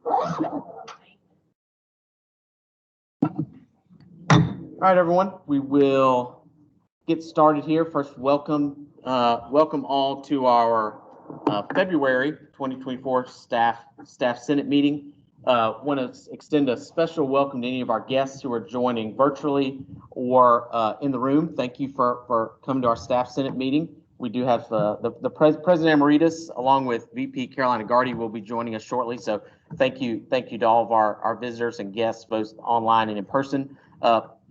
All right, everyone, we will get started here. First, welcome all to our February 2024 Staff Senate meeting. Want to extend a special welcome to any of our guests who are joining virtually or in the room. Thank you for coming to our Staff Senate meeting. We do have the President Amiridis along with VP Caroline Gardy will be joining us shortly. So thank you to all of our visitors and guests, both online and in person.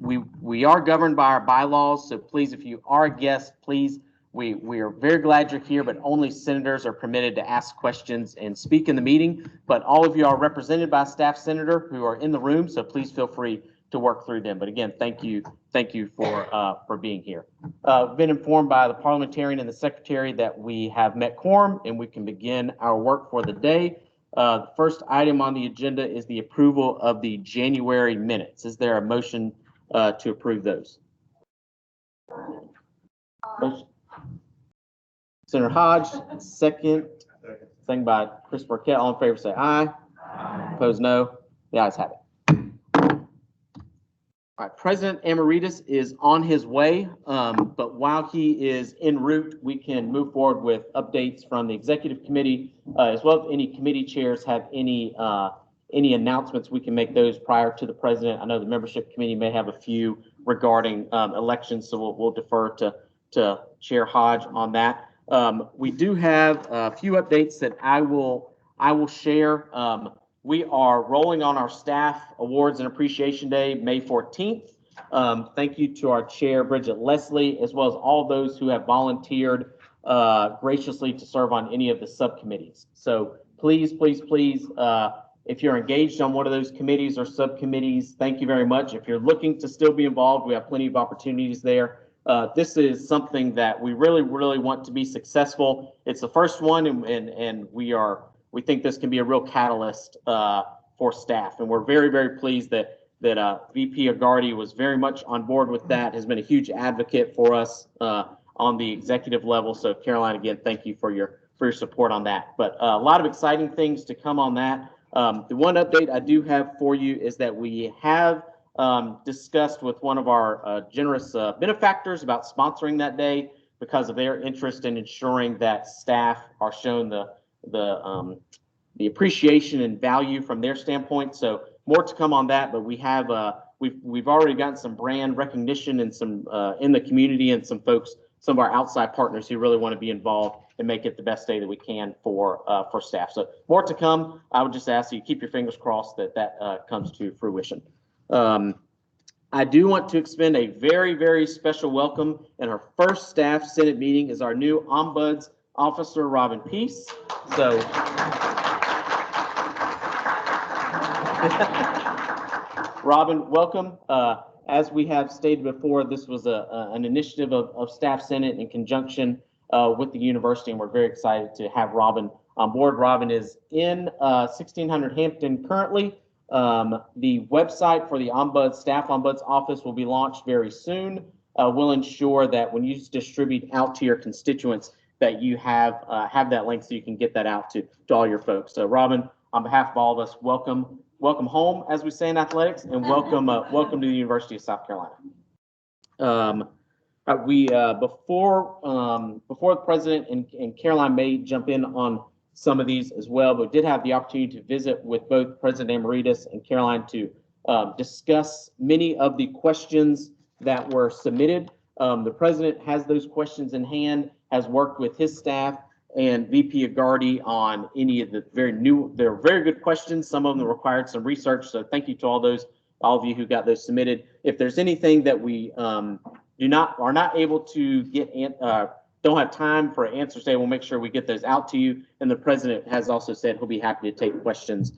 We are governed by our bylaws, so please, if you are a guest, please, we are very glad you're here, but only senators are permitted to ask questions and speak in the meeting. But all of you are represented by a staff senator who are in the room, so please feel free to work through them. But again, thank you for being here. Been informed by the Parliamentarian and the Secretary that we have met quorum and we can begin our work for the day. The first item on the agenda is the approval of the January minutes. Is there a motion to approve those? Motion. Senator Hodge, second by Chris Burkett. All in favor say aye. Aye. Opposed no. The ayes have it. All right, President Amiridis is on his way, but while he is en route, we can move forward with updates from the executive committee, as well as any committee chairs have any announcements. We can make those prior to the president. I know the membership committee may have a few regarding elections, so we'll defer to Chair Hodge on that. We do have a few updates that I will share. We are rolling on our staff awards and appreciation day, May 14th. Thank you to our chair, Bridget Leslie, as well as all those who have volunteered graciously to serve on any of the subcommittees. So please, if you're engaged on one of those committees or subcommittees, thank you very much. If you're looking to still be involved, we have plenty of opportunities there. This is something that we really want to be successful. It's the first one, and we think this can be a real catalyst for staff, and we're very pleased that VP Agardi was very much on board with that. Has been a huge advocate for us on the executive level. So Caroline, again, thank you for your support on that. But a lot of exciting things to come on that. The one update I do have for you is that we have discussed with one of our generous benefactors about sponsoring that day because of their interest in ensuring that staff are shown the appreciation and value from their standpoint. So more to come on that, but we have we've already gotten some brand recognition and some in the community and some of our outside partners who really want to be involved and make it the best day that we can for staff. So more to come. I would just ask you keep your fingers crossed that comes to fruition. I do want to extend a very special welcome, and our first staff Senate meeting is our new Ombuds Officer, Robin Peace. So Robin, welcome. As we have stated before, this was an initiative of Staff Senate in conjunction with the university, and we're very excited to have Robin on board. Robin is in 1600 Hampton currently. The website for the Staff Ombuds office will be launched very soon. We'll ensure that when you distribute out to your constituents that you have that link so you can get that out to all your folks. So Robin, on behalf of all of us, welcome home, as we say in athletics, and welcome to the University of South Carolina. Before the president and Caroline may jump in on some of these as well, but did have the opportunity to visit with both President Amiridis and Caroline to discuss many of the questions that were submitted. The president has those questions in hand, has worked with his staff and VP Agardi on any of the they're very good questions. Some of them required some research. So thank you to all of you who got those submitted. If there's anything that we are not able to get, don't have time for answers today, we'll make sure we get those out to you. And the president has also said he'll be happy to take questions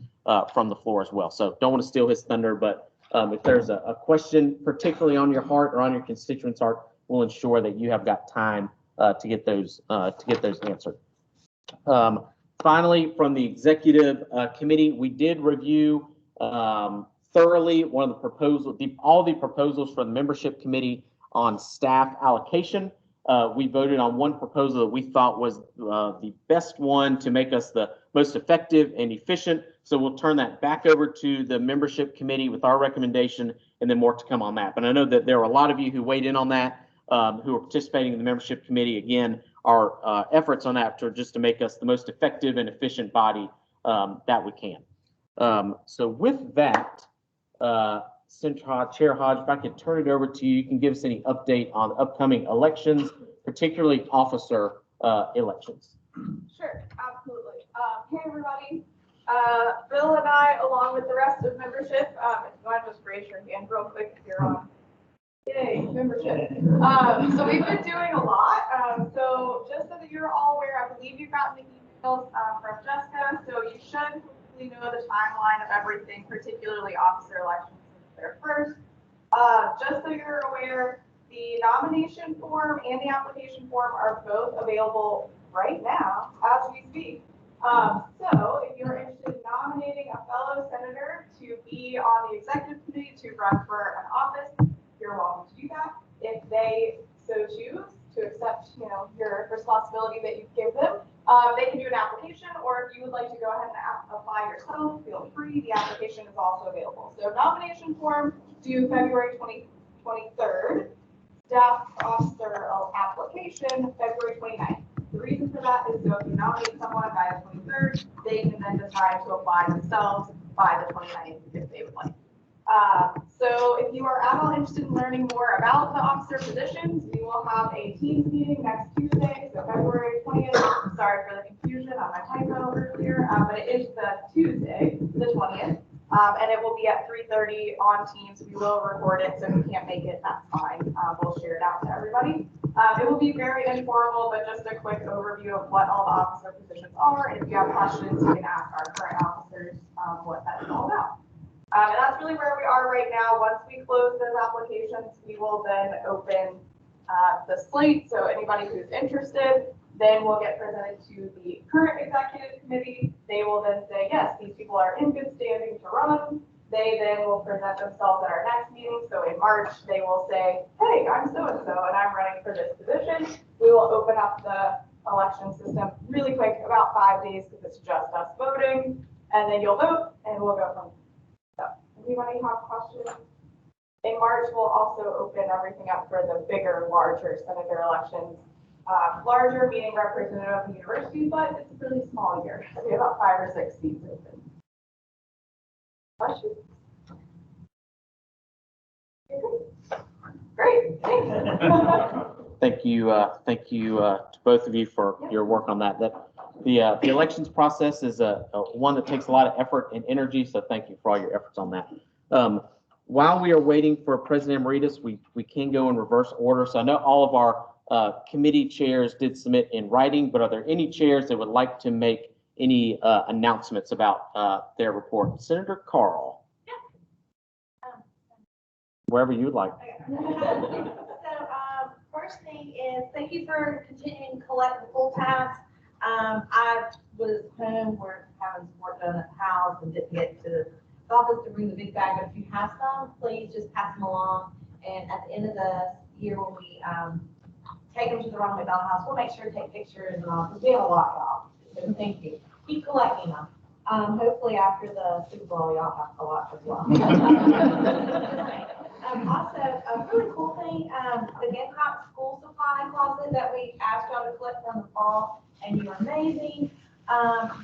from the floor as well. So don't want to steal his thunder, but if there's a question particularly on your heart or on your constituents' heart, we'll ensure that you have got time to get those answered. Finally, from the executive committee, we did review thoroughly all the proposals for the membership committee on staff allocation. we voted on one proposal that we thought was the best one to make us the most effective and efficient. So we'll turn that back over to the membership committee with our recommendation, and then more to come on that. But I know that there were a lot of you who weighed in on that, who are participating in the membership committee. Again, our efforts on that are just to make us the most effective and efficient body that we can. So with that, Chair Hodge, if I could turn it over to you, you can give us any update on upcoming elections, particularly officer elections. Sure, absolutely. Hey, everybody. Bill and I, along with the rest of membership, if you want to just raise your hand real quick if you're on. Yay, membership. So we've been doing a lot. So just so that you're all aware, I believe you've gotten the emails from Jessica, so you should hopefully know the timeline of everything, particularly officer elections there first. Just so you're aware, the nomination form and the application form are both available right now as we speak. So if you're interested in nominating a fellow senator to be on the executive committee to run for an office, you're welcome to do that. If they so choose to accept, your responsibility that you give them, they can do an application, or if you would like to go ahead and apply yourself, feel free. The application is also available. So nomination form due February 23rd. Staff officer application February 29th. The reason for that is so if you nominate someone by the 23rd, they can then decide to apply themselves by the 29th if they would like. So if you are at all interested in learning more about the officer positions, we will have a Teams meeting next Tuesday, so February 20th. Sorry for the confusion on my typo earlier, but it is the Tuesday, the 20th, and it will be at 3:30 on Teams. We will record it, so if you can't make it, that's fine. We'll share it out to everybody. It will be very informal, but just a quick overview of what all the officer positions are. And if you have questions, you can ask our current officers what that is all about. And that's really where we are right now. Once we close those applications, we will then open the slate. So anybody who's interested, then will get presented to the current executive committee. They will then say, yes, these people are in good standing to run. They then will present themselves at our next meeting. So in March, they will say, hey, I'm so-and-so, and I'm running for this position. We will open up the election system really quick, about 5 days, because it's just us voting. And then you'll vote, and we'll go from there. So, anybody have questions? In March, we'll also open everything up for the bigger, larger senator elections. Larger meaning representative of the university, but it's a really small year. So we have about 5 or 6 seats open. Questions? Great, thanks. Thank you to both of you for your work on that. The elections process is one that takes a lot of effort and energy, so thank you for all your efforts on that. While we are waiting for President Amiridis, we can go in reverse order. So I know all of our committee chairs did submit in writing, but are there any chairs that would like to make any announcements about their report? Senator Carl. Yeah. Wherever you'd like. So first thing is thank you for continuing to collect the full tabs. I was home, we're having some work done at the house and didn't get to the office to bring the big bag, but if you have some, please just pass them along. And at the end of the year, when we take them to the Ronald McDonald House, we'll make sure to take pictures and all, because we have a lot, y'all. So thank you. Keep collecting them. Hopefully after the Super Bowl, y'all have a lot as well. Also, a really cool thing, the Gamecock school supply closet that we asked y'all to collect from the fall, and you're amazing.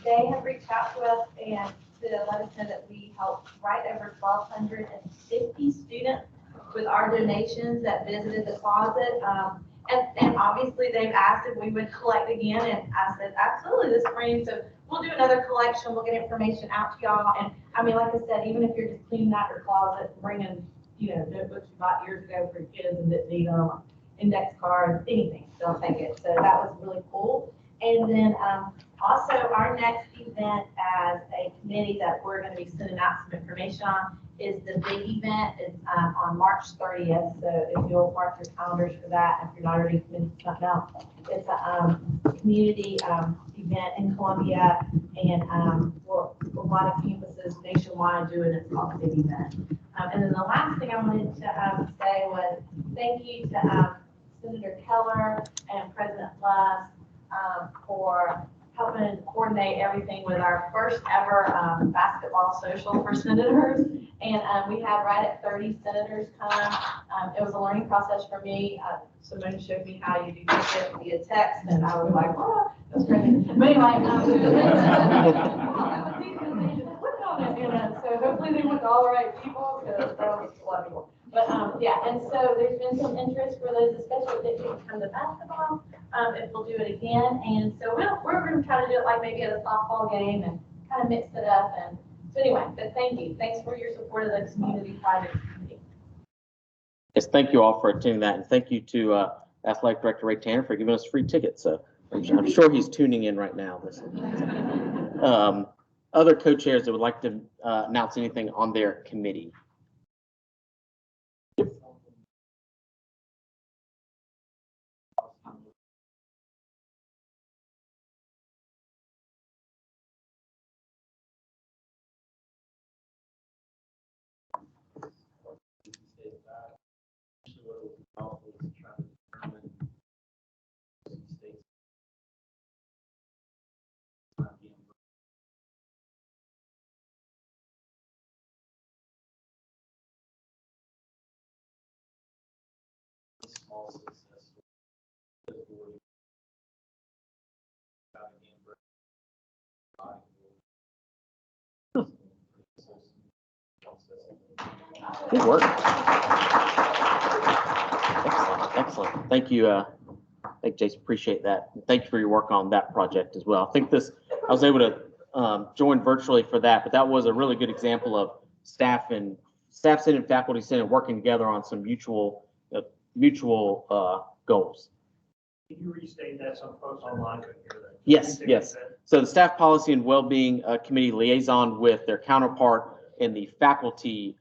They have reached out to us and to let us know that we helped right over 1,250 students with our donations that visited the closet. And obviously they've asked if we would collect again, and I said, absolutely, this spring. So we'll do another collection. We'll get information out to y'all. And I mean, like I said, even if you're just cleaning out your closet, bringing, notebooks you bought years ago for your kids and didn't need them, index cards, anything, don't take it. So that was really cool. And then also our next event as a committee that we're going to be sending out some information on is the big event. It's on March 30th. So if you'll mark your calendars for that, if you're not already committed to something else, it's a community event in Columbia, and well, a lot of campuses nationwide do it. It's called the big event. And then the last thing I wanted to say was thank you to Senator Keller and President Lusk for helping coordinate everything with our first ever basketball social for senators. And we had right at 30 senators come. It was a learning process for me. Someone showed me how you do this via text, and I was like, oh, that's great. But anyway, so hopefully they went to all the right people, because that was a lot of people. But yeah, and so there's been some interest for those, especially that didn't come to basketball, if we'll do it again. And so we're going to try to do it like maybe at a softball game and kind of mix it up. And so anyway, but thank you. Thanks for your support of the community project committee. Yes, thank you all for attending that, and thank you to Athletic Director Ray Tanner for giving us free tickets. So I'm sure he's tuning in right now. Other co-chairs that would like to announce anything on their committee. Small success. Good work. Excellent, excellent. Thank you. Thank you, Jason. Appreciate that. And thank you for your work on that project as well. I think I was able to join virtually for that, but that was a really good example of staff Senate and faculty Senate working together on some mutual goals. Can you restate that? Some folks online couldn't hear that. Yes, yes. So the Staff Policy and Wellbeing Committee liaison with their counterpart in the Faculty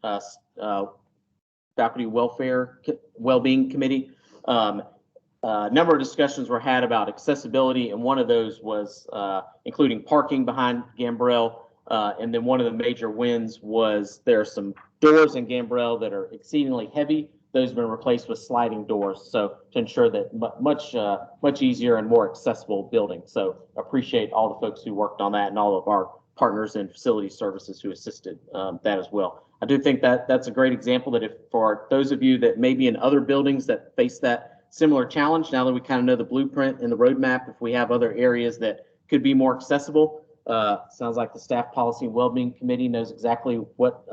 Welfare Wellbeing Committee. A number of discussions were had about accessibility, and one of those was including parking behind Gambrell. And then one of the major wins was there are some doors in Gambrell that are exceedingly heavy. Those have been replaced with sliding doors, so to ensure that much easier and more accessible building. So appreciate all the folks who worked on that and all of our partners in facility services who assisted that as well. I do think that that's a great example that if for those of you that may be in other buildings that face that similar challenge, now that we kind of know the blueprint and the roadmap, if we have other areas that could be more accessible, sounds like the Staff Policy and Wellbeing Committee knows exactly what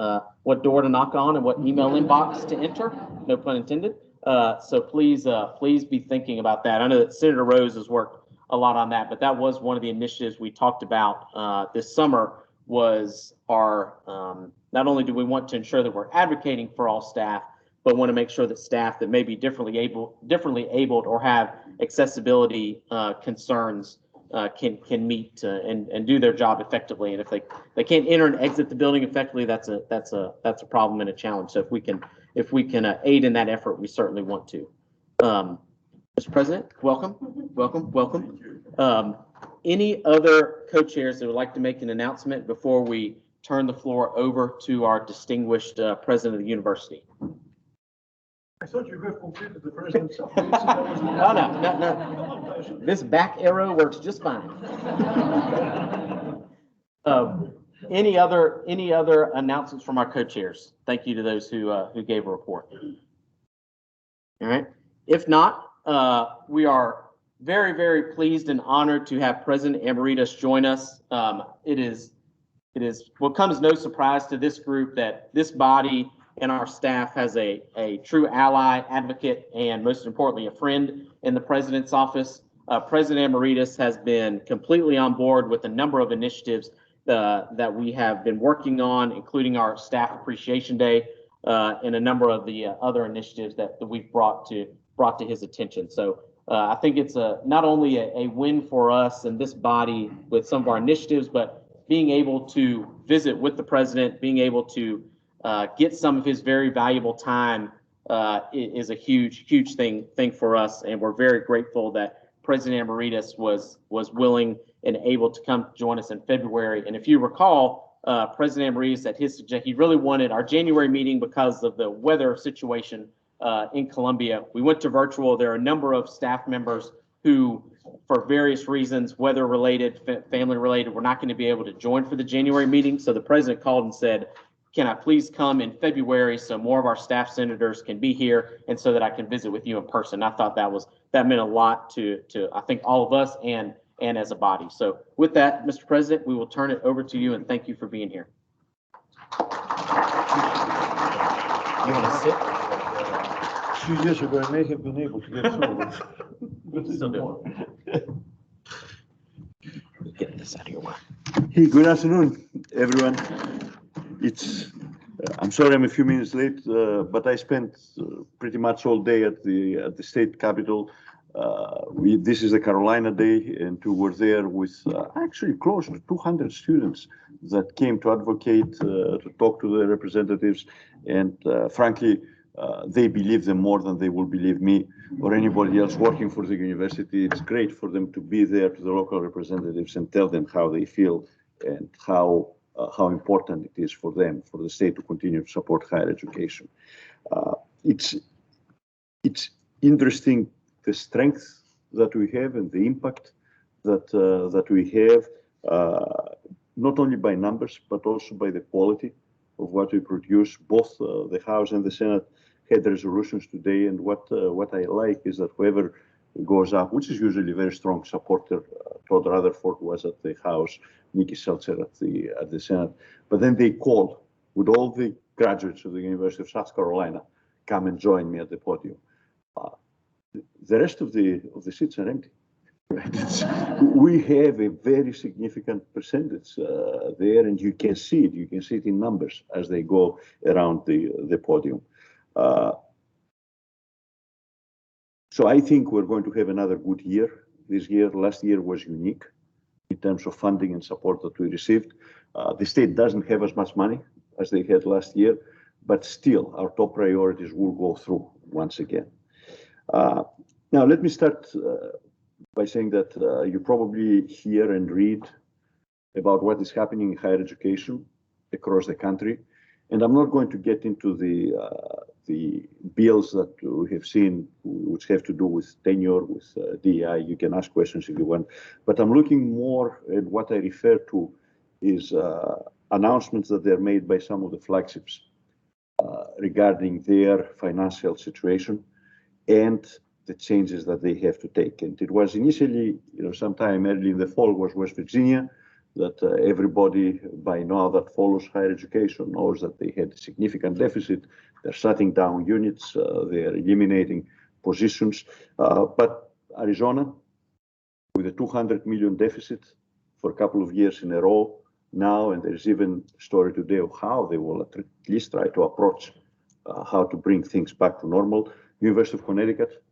door to knock on and what email inbox to enter, no pun intended. So please be thinking about that. I know that Senator Rose has worked a lot on that, but that was one of the initiatives we talked about this summer was our, not only do we want to ensure that we're advocating for all staff, but want to make sure that staff that may be differently abled or have accessibility concerns can meet and do their job effectively. And if they can't enter and exit the building effectively, that's a problem and a challenge. So if we can aid in that effort, we certainly want to. Mr. President, welcome. Any other co-chairs that would like to make an announcement before we turn the floor over to our distinguished president of the university? I thought you had completed the president's. No. This back arrow works just fine. Any other announcements from our co-chairs? Thank you to those who gave a report. All right. If not, we are very, very pleased and honored to have President Amiridis join us. It is what comes no surprise to this group that this body and our staff has a true ally, advocate, and most importantly, a friend in the president's office. President Amiridis has been completely on board with a number of initiatives that we have been working on, including our Staff Appreciation Day and a number of the other initiatives that we've brought to his attention. So I think it's not only a win for us and this body with some of our initiatives, but being able to visit with the president, being able to get some of his very valuable time is a huge thing for us, and we're very grateful that President Amiridis was willing and able to come join us in February. And if you recall, President Amiridis at his suggestion, he really wanted our January meeting because of the weather situation in Columbia. We went to virtual. There are a number of staff members who, for various reasons, weather related, family related, were not going to be able to join for the January meeting. So the president called and said, can I please come in February so more of our staff senators can be here and so that I can visit with you in person. I thought that meant a lot to I think all of us and as a body. So with that, Mr. President, we will turn it over to you and thank you for being here. You want to sit? A few years ago, I may have been able to get through, but Still do it. Get this out of your way. Hey, good afternoon, everyone. I'm sorry I'm a few minutes late, but I spent pretty much all day at the state capitol. This is the Carolina Day, and we were there with actually close to 200 students that came to advocate, to talk to the representatives, and frankly, they believe them more than they will believe me or anybody else working for the university. It's great for them to be there to the local representatives and tell them how they feel and how important it is for them, for the state to continue to support higher education. It's interesting the strength that we have and the impact that we have, not only by numbers, but also by the quality of what we produce. Both the House and the Senate had resolutions today, and what I like is that whoever goes up, which is usually a very strong supporter, Todd Rutherford was at the House, Nikki Seltzer at the Senate, but then they called, would all the graduates of the University of South Carolina come and join me at the podium? The rest of the seats are empty. Right? We have a very significant percentage there, and you can see it. You can see it in numbers as they go around the podium. So I think we're going to have another good year this year. Last year was unique in terms of funding and support that we received. The state doesn't have as much money as they had last year, but still our top priorities will go through once again. Now, let me start by saying that you probably hear and read about what is happening in higher education across the country. And I'm not going to get into the bills that we have seen, which have to do with tenure, with DEI. You can ask questions if you want. But I'm looking more at what I refer to is announcements that they're made by some of the flagships regarding their financial situation and the changes that they have to take. And it was initially, sometime early in the fall was West Virginia, that everybody by now that follows higher education knows that they had a significant deficit. They're shutting down units, they're eliminating positions. But Arizona, with a $200 million deficit for a couple of years in a row now, and there's even a story today of how they will at least try to approach how to bring things back to normal. University of Connecticut,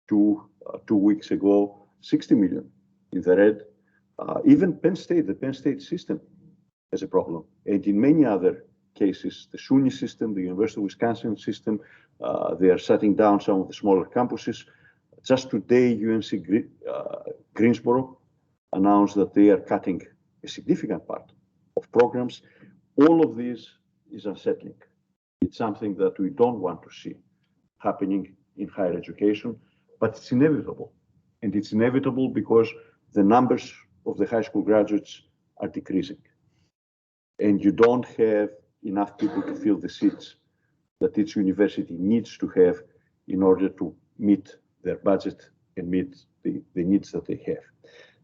two weeks ago, 60 million in the red. Even Penn State, the Penn State system has a problem. And in many other cases, the SUNY system, the University of Wisconsin system, they are shutting down some of the smaller campuses. Just today, UNC Greensboro announced that they are cutting a significant part of programs. All of this is unsettling. It's something that we don't want to see happening in higher education, but it's inevitable. And it's inevitable because the numbers of the high school graduates are decreasing. And you don't have enough people to fill the seats that each university needs to have in order to meet their budget and meet the needs that they have.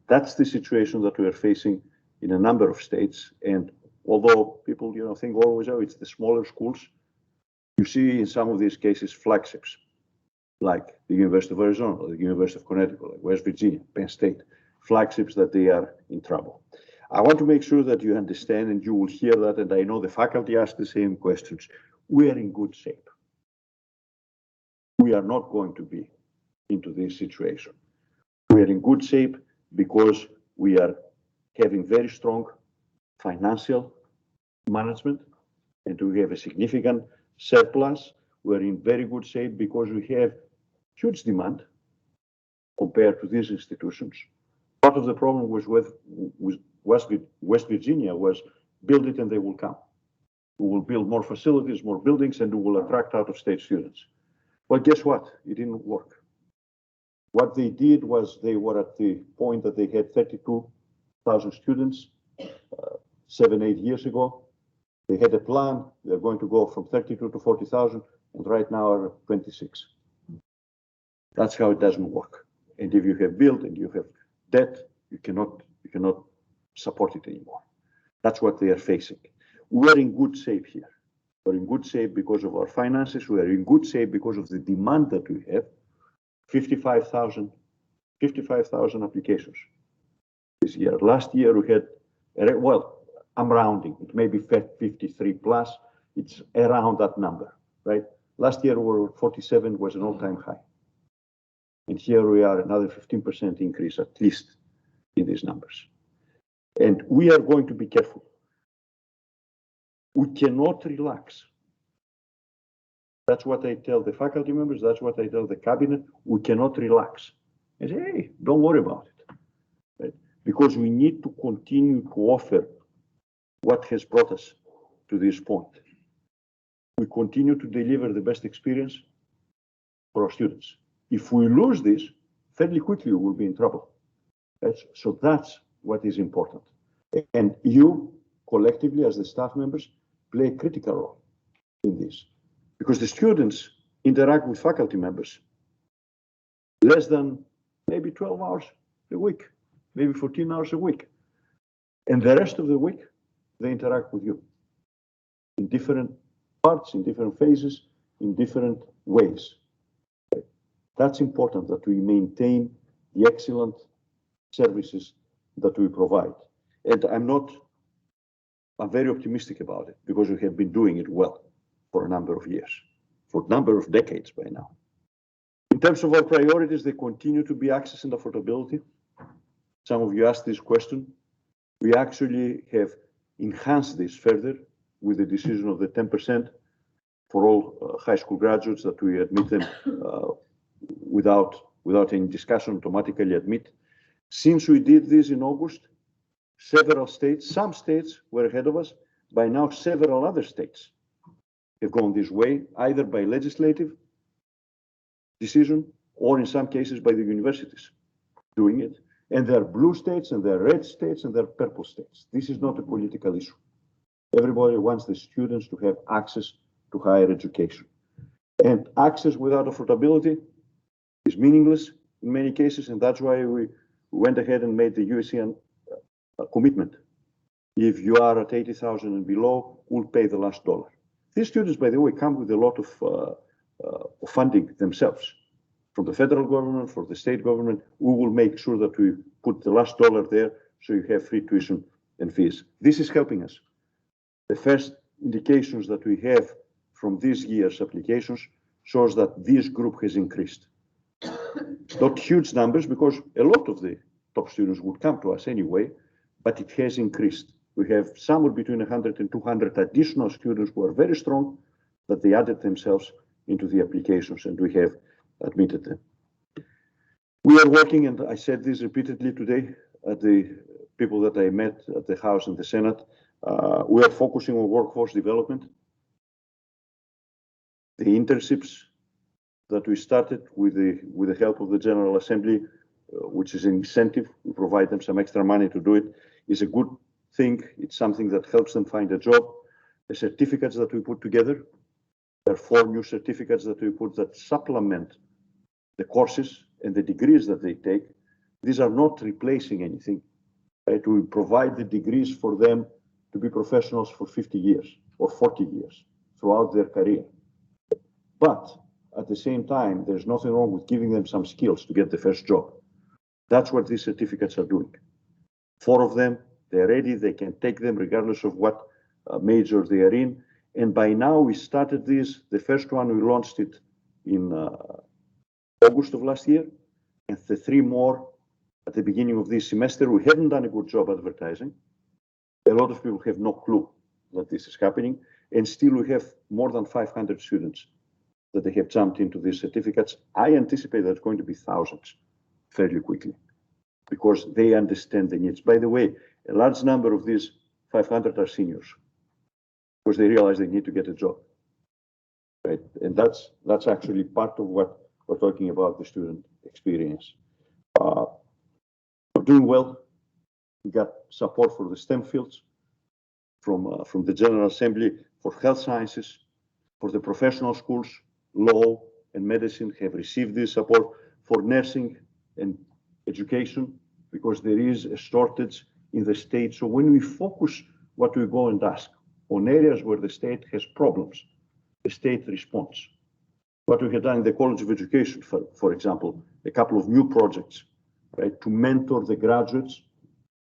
That's the situation that we are facing in a number of states. And although people, think always, oh, it's the smaller schools, you see in some of these cases flagships, like the University of Arizona, or the University of Connecticut, like West Virginia, Penn State, flagships that they are in trouble. I want to make sure that you understand, and you will hear that, and I know the faculty ask the same questions. We are in good shape. We are not going to be into this situation. We are in good shape because we are having very strong financial management, and we have a significant surplus. We're in very good shape because we have huge demand compared to these institutions. Part of the problem was with West Virginia was build it and they will come. We will build more facilities, more buildings, and we will attract out-of-state students. Well, guess what? It didn't work. What they did was they were at the point that they had 32,000 students 7, 8 years ago. They had a plan. They're going to go from 32 to 40,000, and right now are 26. That's how it doesn't work. And if you have built and you have debt, you cannot support it anymore. That's what they are facing. We're in good shape here. We're in good shape because of our finances. We are in good shape because of the demand that we have. 55,000 applications this year. Last year we had, well, I'm rounding, it may be 53 plus, it's around that number, right? Last year we were 47, was an all-time high. And here we are, another 15% increase at least in these numbers. And we are going to be careful. We cannot relax. That's what I tell the faculty members, that's what I tell the cabinet, we cannot relax. I say, hey, don't worry about it. Right? Because we need to continue to offer what has brought us to this point. We continue to deliver the best experience for our students. If we lose this, fairly quickly we will be in trouble. So that's what is important. And you, collectively, as the staff members, play a critical role in this. Because the students interact with faculty members less than maybe 12 hours a week, maybe 14 hours a week. And the rest of the week, they interact with you in different parts, in different phases, in different ways. That's important, that we maintain the excellent services that we provide. And I'm very optimistic about it because we have been doing it well for a number of years, for a number of decades by now. In terms of our priorities, they continue to be access and affordability. Some of you asked this question. We actually have enhanced this further with the decision of the 10% for all high school graduates, that we admit them without any discussion, automatically admit. Since we did this in August, several states, some states were ahead of us. By now, several other states have gone this way, either by legislative decision or in some cases by the universities doing it. And there are blue states and there are red states and there are purple states. This is not a political issue. Everybody wants the students to have access to higher education. And access without affordability is meaningless in many cases, and that's why we went ahead and made the USC commitment. If you are at 80,000 and below, we'll pay the last dollar. These students, by the way, come with a lot of funding themselves. From the federal government, for the state government, we will make sure that we put the last dollar there so you have free tuition and fees. This is helping us. The first indications that we have from this year's applications shows that this group has increased. Not huge numbers because a lot of the top students would come to us anyway, but it has increased. We have somewhere between 100 and 200 additional students who are very strong that they added themselves into the applications, and we have admitted them. We are working, and I said this repeatedly today at the people that I met at the House and the Senate, we are focusing on workforce development. The internships that we started with the help of the General Assembly, which is an incentive, we provide them some extra money to do it, is a good thing. It's something that helps them find a job. The certificates that we put together, there are 4 new certificates that we put that supplement the courses and the degrees that they take. These are not replacing anything. Right? We provide the degrees for them to be professionals for 50 years or 40 years throughout their career. But at the same time, there's nothing wrong with giving them some skills to get the first job. That's what these certificates are doing. 4 of them, they're ready, they can take them regardless of what major they are in. And by now we started this, the first one, we launched it in August of last year, and the 3 more at the beginning of this semester. We haven't done a good job advertising. A lot of people have no clue that this is happening, and still we have more than 500 students that they have jumped into these certificates. I anticipate that's going to be thousands fairly quickly because they understand the needs. By the way, a large number of these 500 are seniors because they realize they need to get a job. right? And that's actually part of what we're talking about, the student experience. We're doing well. We got support for the STEM fields from the General Assembly, for health sciences, for the professional schools, law and medicine have received this support, for nursing and education, because there is a shortage in the state. So when we focus what we go and ask on areas where the state has problems, the state responds. What we have done in the College of Education, for example, a couple of new projects, right, to mentor the graduates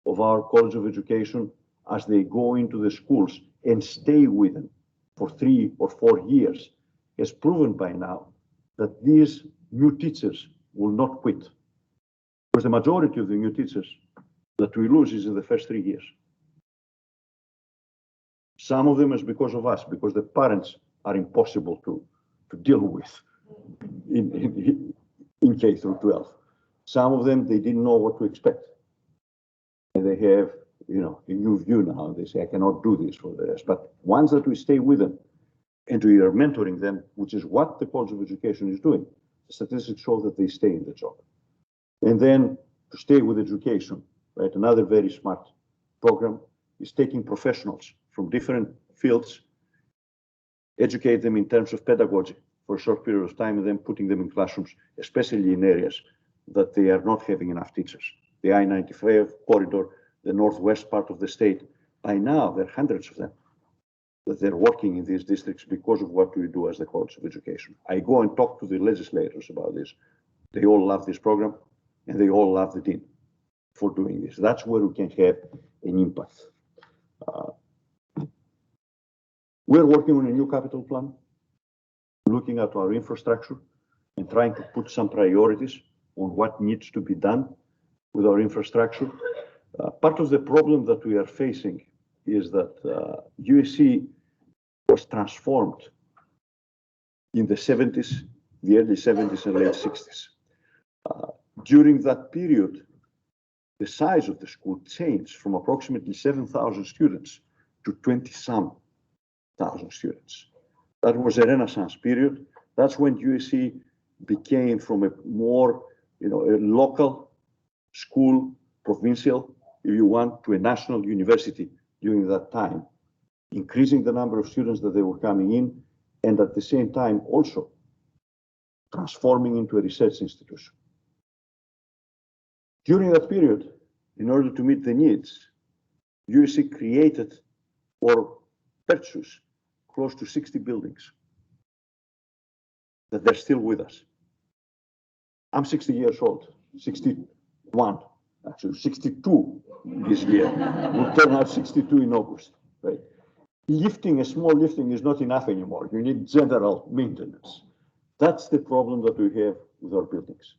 of our College of Education as they go into the schools and stay with them for 3 or 4 years, has proven by now that these new teachers will not quit. Because the majority of the new teachers that we lose is in the first 3 years. Some of them is because of us, because the parents are impossible to deal with in K through 12. Some of them, they didn't know what to expect. And they have, you know, a new view now. They say, I cannot do this for the rest. But once that we stay with them and we are mentoring them, which is what the College of Education is doing, the statistics show that they stay in the job. And then to stay with education, right? Another very smart program is taking professionals from different fields, educate them in terms of pedagogy for a short period of time, and then putting them in classrooms, especially in areas that they are not having enough teachers. The I-95 corridor, the northwest part of the state, by now there are hundreds of them that they're working in these districts because of what we do as the College of Education. I go and talk to the legislators about this. They all love this program, and they all love the dean for doing this. That's where we can have an impact. We're working on a new capital plan, looking at our infrastructure and trying to put some priorities on what needs to be done with our infrastructure. Part of the problem that we are facing is that USC was transformed in the 70s, the early 70s and late 60s. During that period, the size of the school changed from approximately 7,000 students to 20-some thousand students. That was a renaissance period. That's when USC became from a more, you know, a local school, provincial, if you want, to a national university during that time, increasing the number of students that they were coming in, and at the same time also transforming into a research institution. During that period, in order to meet the needs, USC created or purchased close to 60 buildings that they're still with us. I'm 60 years old, 61, actually 62 this year. We'll turn out 62 in August, right? A small lifting is not enough anymore. You need general maintenance. That's the problem that we have with our buildings.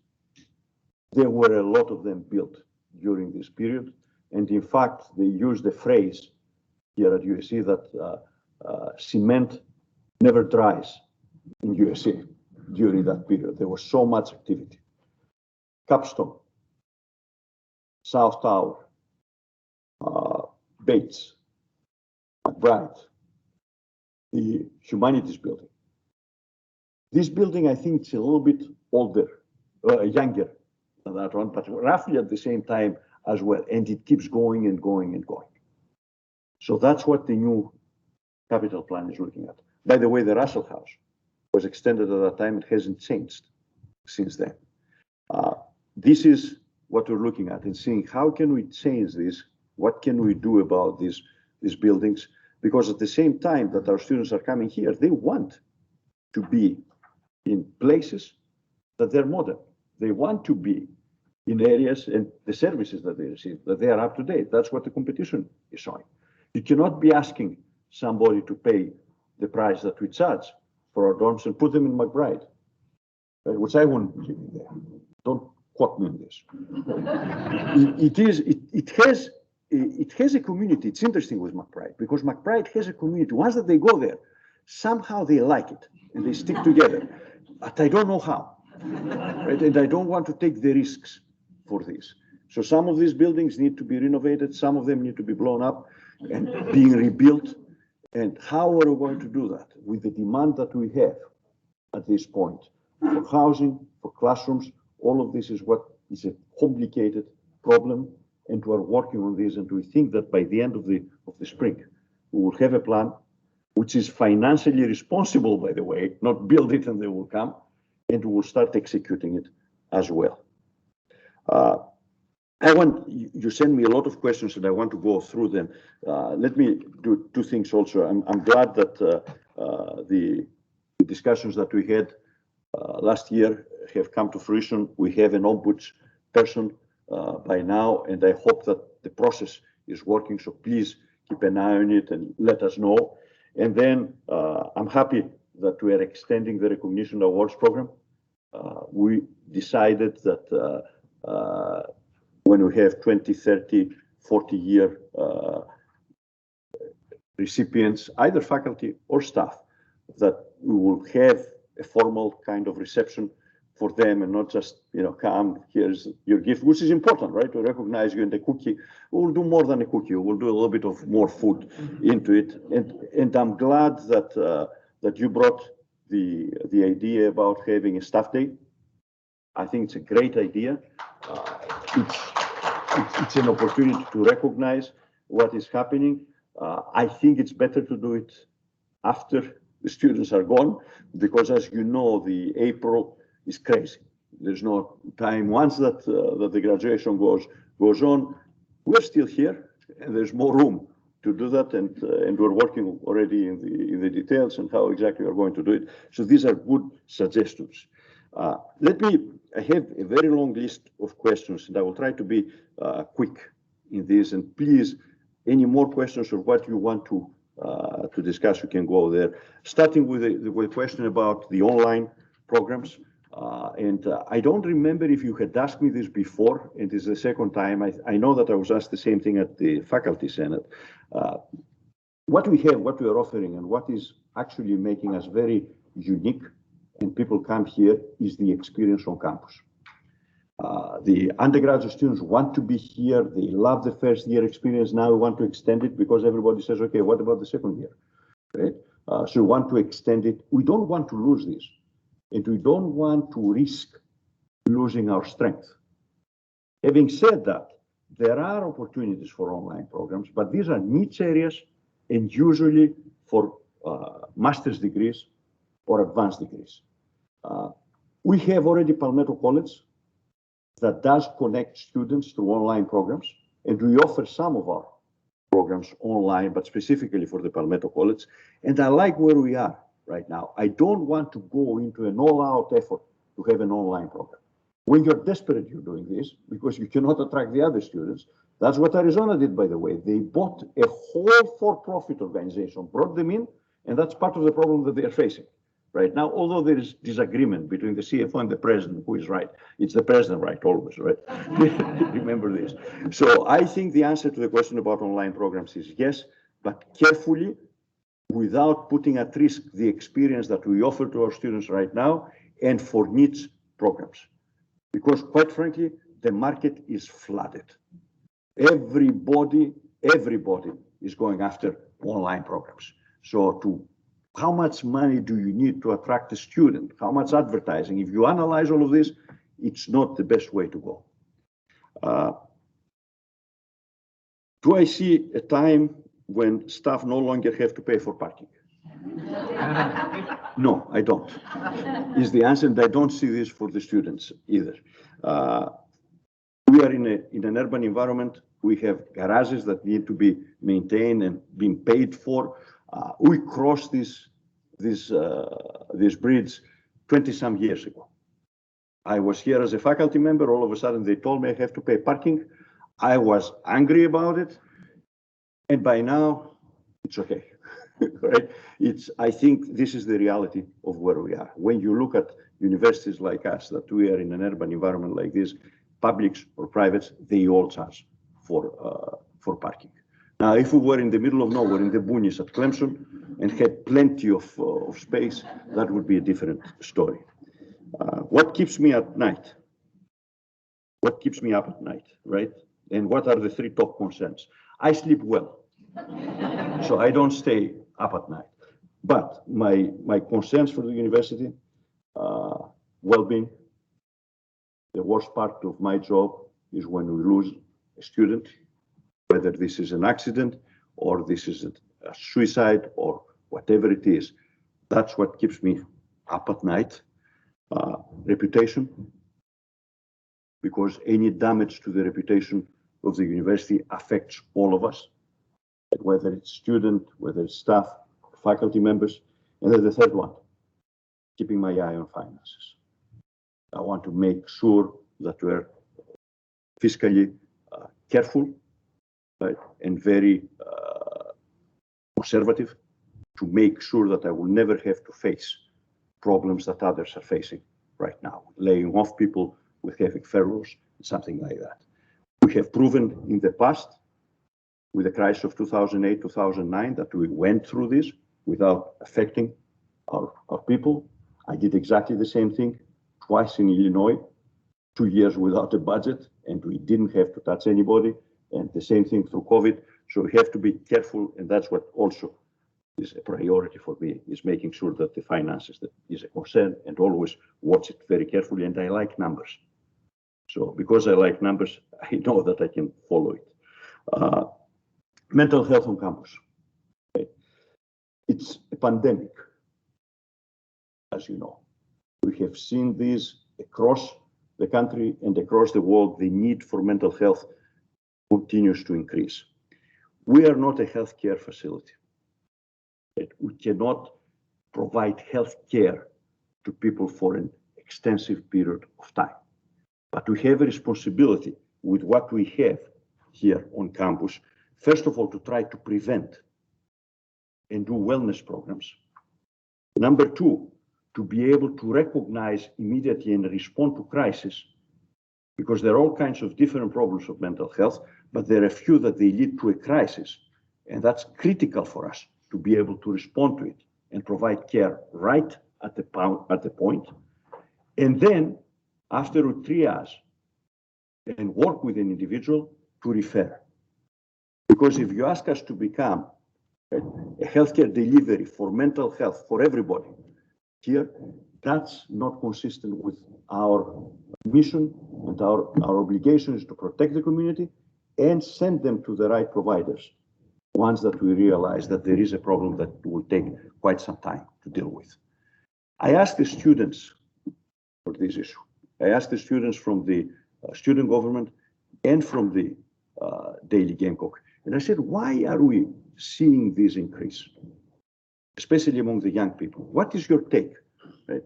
There were a lot of them built during this period. And in fact, they used the phrase here at USC that cement never dries in USC during that period. There was so much activity. Capstone, South Tower, Bates, McBride, the Humanities Building. This building, I think, is a little bit older, younger than that one, but roughly at the same time as well. And it keeps going and going and going. So that's what the new capital plan is looking at. By the way, the Russell House was extended at that time. It hasn't changed since then. This is what we're looking at and seeing how can we change this? What can we do about these buildings? Because at the same time that our students are coming here, they want to be in places that they're modern. They want to be in areas and the services that they receive, that they are up to date. That's what the competition is showing. You cannot be asking somebody to pay the price that we charge for our dorms and put them in McBride, right? Which I wouldn't live in there. Don't quote me on this. It has a community. It's interesting with McBride because McBride has a community. Once that they go there, somehow they like it and they stick together. But I don't know how, right? And I don't want to take the risks for this. So some of these buildings need to be renovated. Some of them need to be blown up and being rebuilt. And how are we going to do that with the demand that we have at this point. For housing, for classrooms, all of this is what is a complicated problem, and we are working on this, and we think that by the end of the spring, we will have a plan which is financially responsible, by the way, not build it and they will come, and we will start executing it as well. You send me a lot of questions and I want to go through them. Let me do two things also. I'm glad that the discussions that we had last year have come to fruition. We have an ombudsperson by now, and I hope that the process is working. So please keep an eye on it and let us know. And then I'm happy that we are extending the recognition awards program. We decided that when we have 20, 30, 40-year recipients, either faculty or staff, that we will have a formal kind of reception for them and not just, come, here's your gift, which is important, right? To recognize you, and the cookie. We'll do more than a cookie. We'll do a little bit of more food into it. And I'm glad that you brought the idea about having a staff day. I think it's a great idea. It's an opportunity to recognize what is happening. I think it's better to do it after the students are gone, because as you know, the April is crazy. There's no time. Once that the graduation goes on, we're still here, and there's more room to do that, and we're working already in the details and how exactly we're going to do it. So these are good suggestions. I have a very long list of questions, and I will try to be quick in this. And please, any more questions or what you want to discuss, you can go there. Starting with the question about the online programs. I don't remember if you had asked me this before. It is the second time. I know that I was asked the same thing at the Faculty Senate. What we are offering, and what is actually making us very unique, and people come here, is the experience on campus. The undergraduate students want to be here. They love the first year experience. Now we want to extend it because everybody says, okay, what about the second year? Right? So we want to extend it. We don't want to lose this, and we don't want to risk losing our strength. Having said that, there are opportunities for online programs, but these are niche areas, and usually for master's degrees or advanced degrees. We have already Palmetto College that does connect students through online programs, and we offer some of our programs online, but specifically for the Palmetto College. And I like where we are right now. I don't want to go into an all-out effort to have an online program. When you're desperate, you're doing this because you cannot attract the other students. That's what Arizona did, by the way. They bought a whole for-profit organization, brought them in, and that's part of the problem that they are facing right now, although there is disagreement between the CFO and the president, who is right. It's the president right, always, right? Remember this. So I think the answer to the question about online programs is yes, but carefully, without putting at risk the experience that we offer to our students right now, and for niche programs. Because quite frankly, the market is flooded. Everybody is going after online programs. So how much money do you need to attract a student? How much advertising? If you analyze all of this, it's not the best way to go. Do I see a time when staff no longer have to pay for parking? No, I don't, is the answer, and I don't see this for the students either. We are in an urban environment. We have garages that need to be maintained and being paid for. We crossed this bridge 20-some years ago. I was here as a faculty member. All of a sudden, they told me I have to pay parking. I was angry about it, and by now, it's okay. Right? I think this is the reality of where we are. When you look at universities like us, that we are in an urban environment like this, publics or privates, they all charge for parking. Now, if we were in the middle of nowhere, in the boonies at Clemson, and had plenty of space, that would be a different story. What keeps me at night? What keeps me up at night, right? And what are the 3 top concerns? I sleep well, so I don't stay up at night. But my concerns for the university well-being. The worst part of my job is when we lose a student, whether this is an accident or this is a suicide or whatever it is. That's what keeps me up at night. Reputation, because any damage to the reputation of the university affects all of us, whether it's student, whether it's staff, faculty members. And then the third one, keeping my eye on finances. I want to make sure that we're fiscally careful, right, and very conservative to make sure that I will never have to face problems that others are facing right now, laying off people with having furloughs and something like that. We have proven in the past with the crisis of 2008, 2009 that we went through this without affecting our people. I did exactly the same thing twice in Illinois, 2 years without a budget, and we didn't have to touch anybody, and the same thing through COVID. So we have to be careful, and that's what also is a priority for me, is making sure that the finances that is a concern and always watch it very carefully. And I like numbers. So because I like numbers, I know that I can follow it. Mental health on campus. Okay. It's a pandemic, as you know. We have seen this across the country and across the world. The need for mental health continues to increase. We are not a healthcare facility. We cannot provide health care to people for an extensive period of time. But we have a responsibility with what we have here on campus, first of all, to try to prevent and do wellness programs. Number two, to be able to recognize immediately and respond to crisis, because there are all kinds of different problems of mental health, but there are a few that they lead to a crisis. And that's critical for us to be able to respond to it and provide care right at the point. And then after we triage and work with an individual to refer. Because if you ask us to become a healthcare delivery for mental health for everybody here, that's not consistent with our mission and our obligation is to protect the community and send them to the right providers once that we realize that there is a problem that will take quite some time to deal with. I asked the students for this issue. I asked the students from the student government and from the Daily Gamecock. And I said, why are we seeing this increase, especially among the young people? What is your take? Right?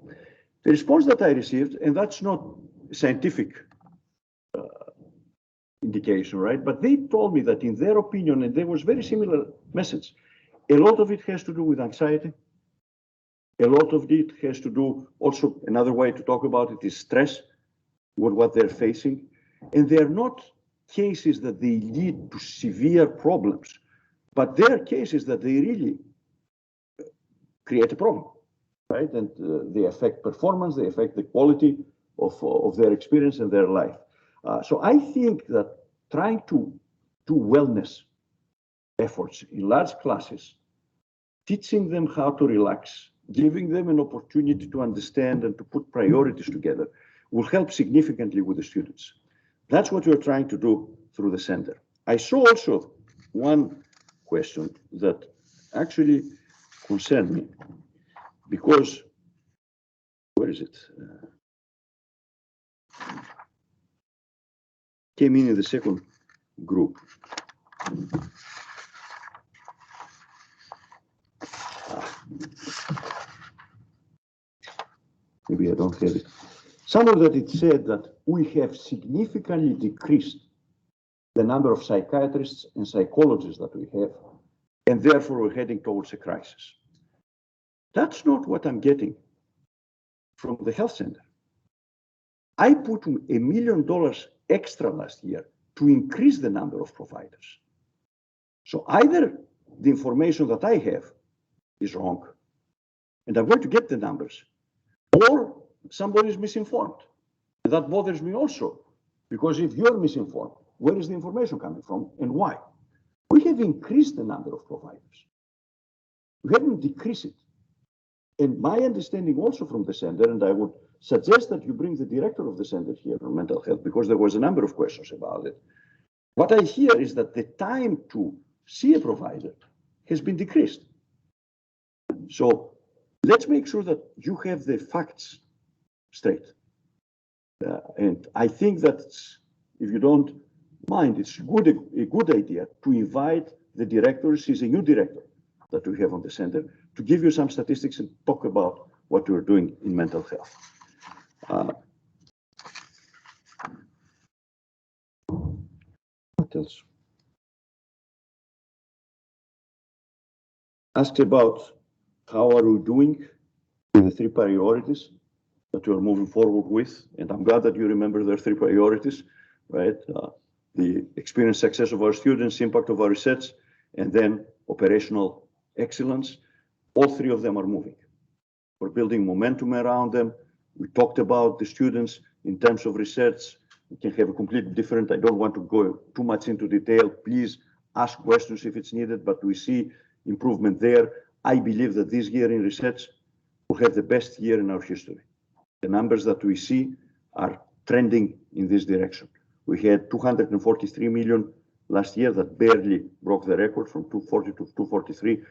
The response that I received, and that's not scientific indication, right? But they told me that in their opinion, and there was very similar message, a lot of it has to do with anxiety. A lot of it has to do, also another way to talk about it is stress, what they're facing. And they're not cases that they lead to severe problems, but they're cases that they really create a problem, right? And they affect performance, they affect the quality of their experience and their life. So I think that trying to do wellness efforts in large classes, teaching them how to relax, giving them an opportunity to understand and to put priorities together will help significantly with the students. That's what we're trying to do through the center. I saw also one question that actually concerned me because, where is it? Came in the second group. Maybe I don't have it. Somewhere that it said that we have significantly decreased the number of psychiatrists and psychologists that we have, and therefore we're heading towards a crisis. That's not what I'm getting from the health center. I put $1 million extra last year to increase the number of providers. So either the information that I have is wrong, and I'm going to get the numbers, or somebody is misinformed. And that bothers me also, because if you're misinformed, where is the information coming from and why? We have increased the number of providers. We haven't decreased it. And my understanding also from the center, and I would suggest that you bring the director of the center here on mental health, because there was a number of questions about it. What I hear is that the time to see a provider has been decreased. So let's make sure that you have the facts straight. And I think that if you don't mind, it's a good idea to invite the director. She's a new director that we have on the center, to give you some statistics and talk about what we're doing in mental health. What else? Asked about how are we doing with the 3 priorities that we're moving forward with, and I'm glad that you remember their 3 priorities, right? The experience success of our students, impact of our research, and then operational excellence. All 3 of them are moving. We're building momentum around them. We talked about the students in terms of research. We can have a completely different, I don't want to go too much into detail. Please ask questions if it's needed, but we see improvement there. I believe that this year in research will have the best year in our history. The numbers that we see are trending in this direction. We had 243 million last year that barely broke the record from 240 to 243.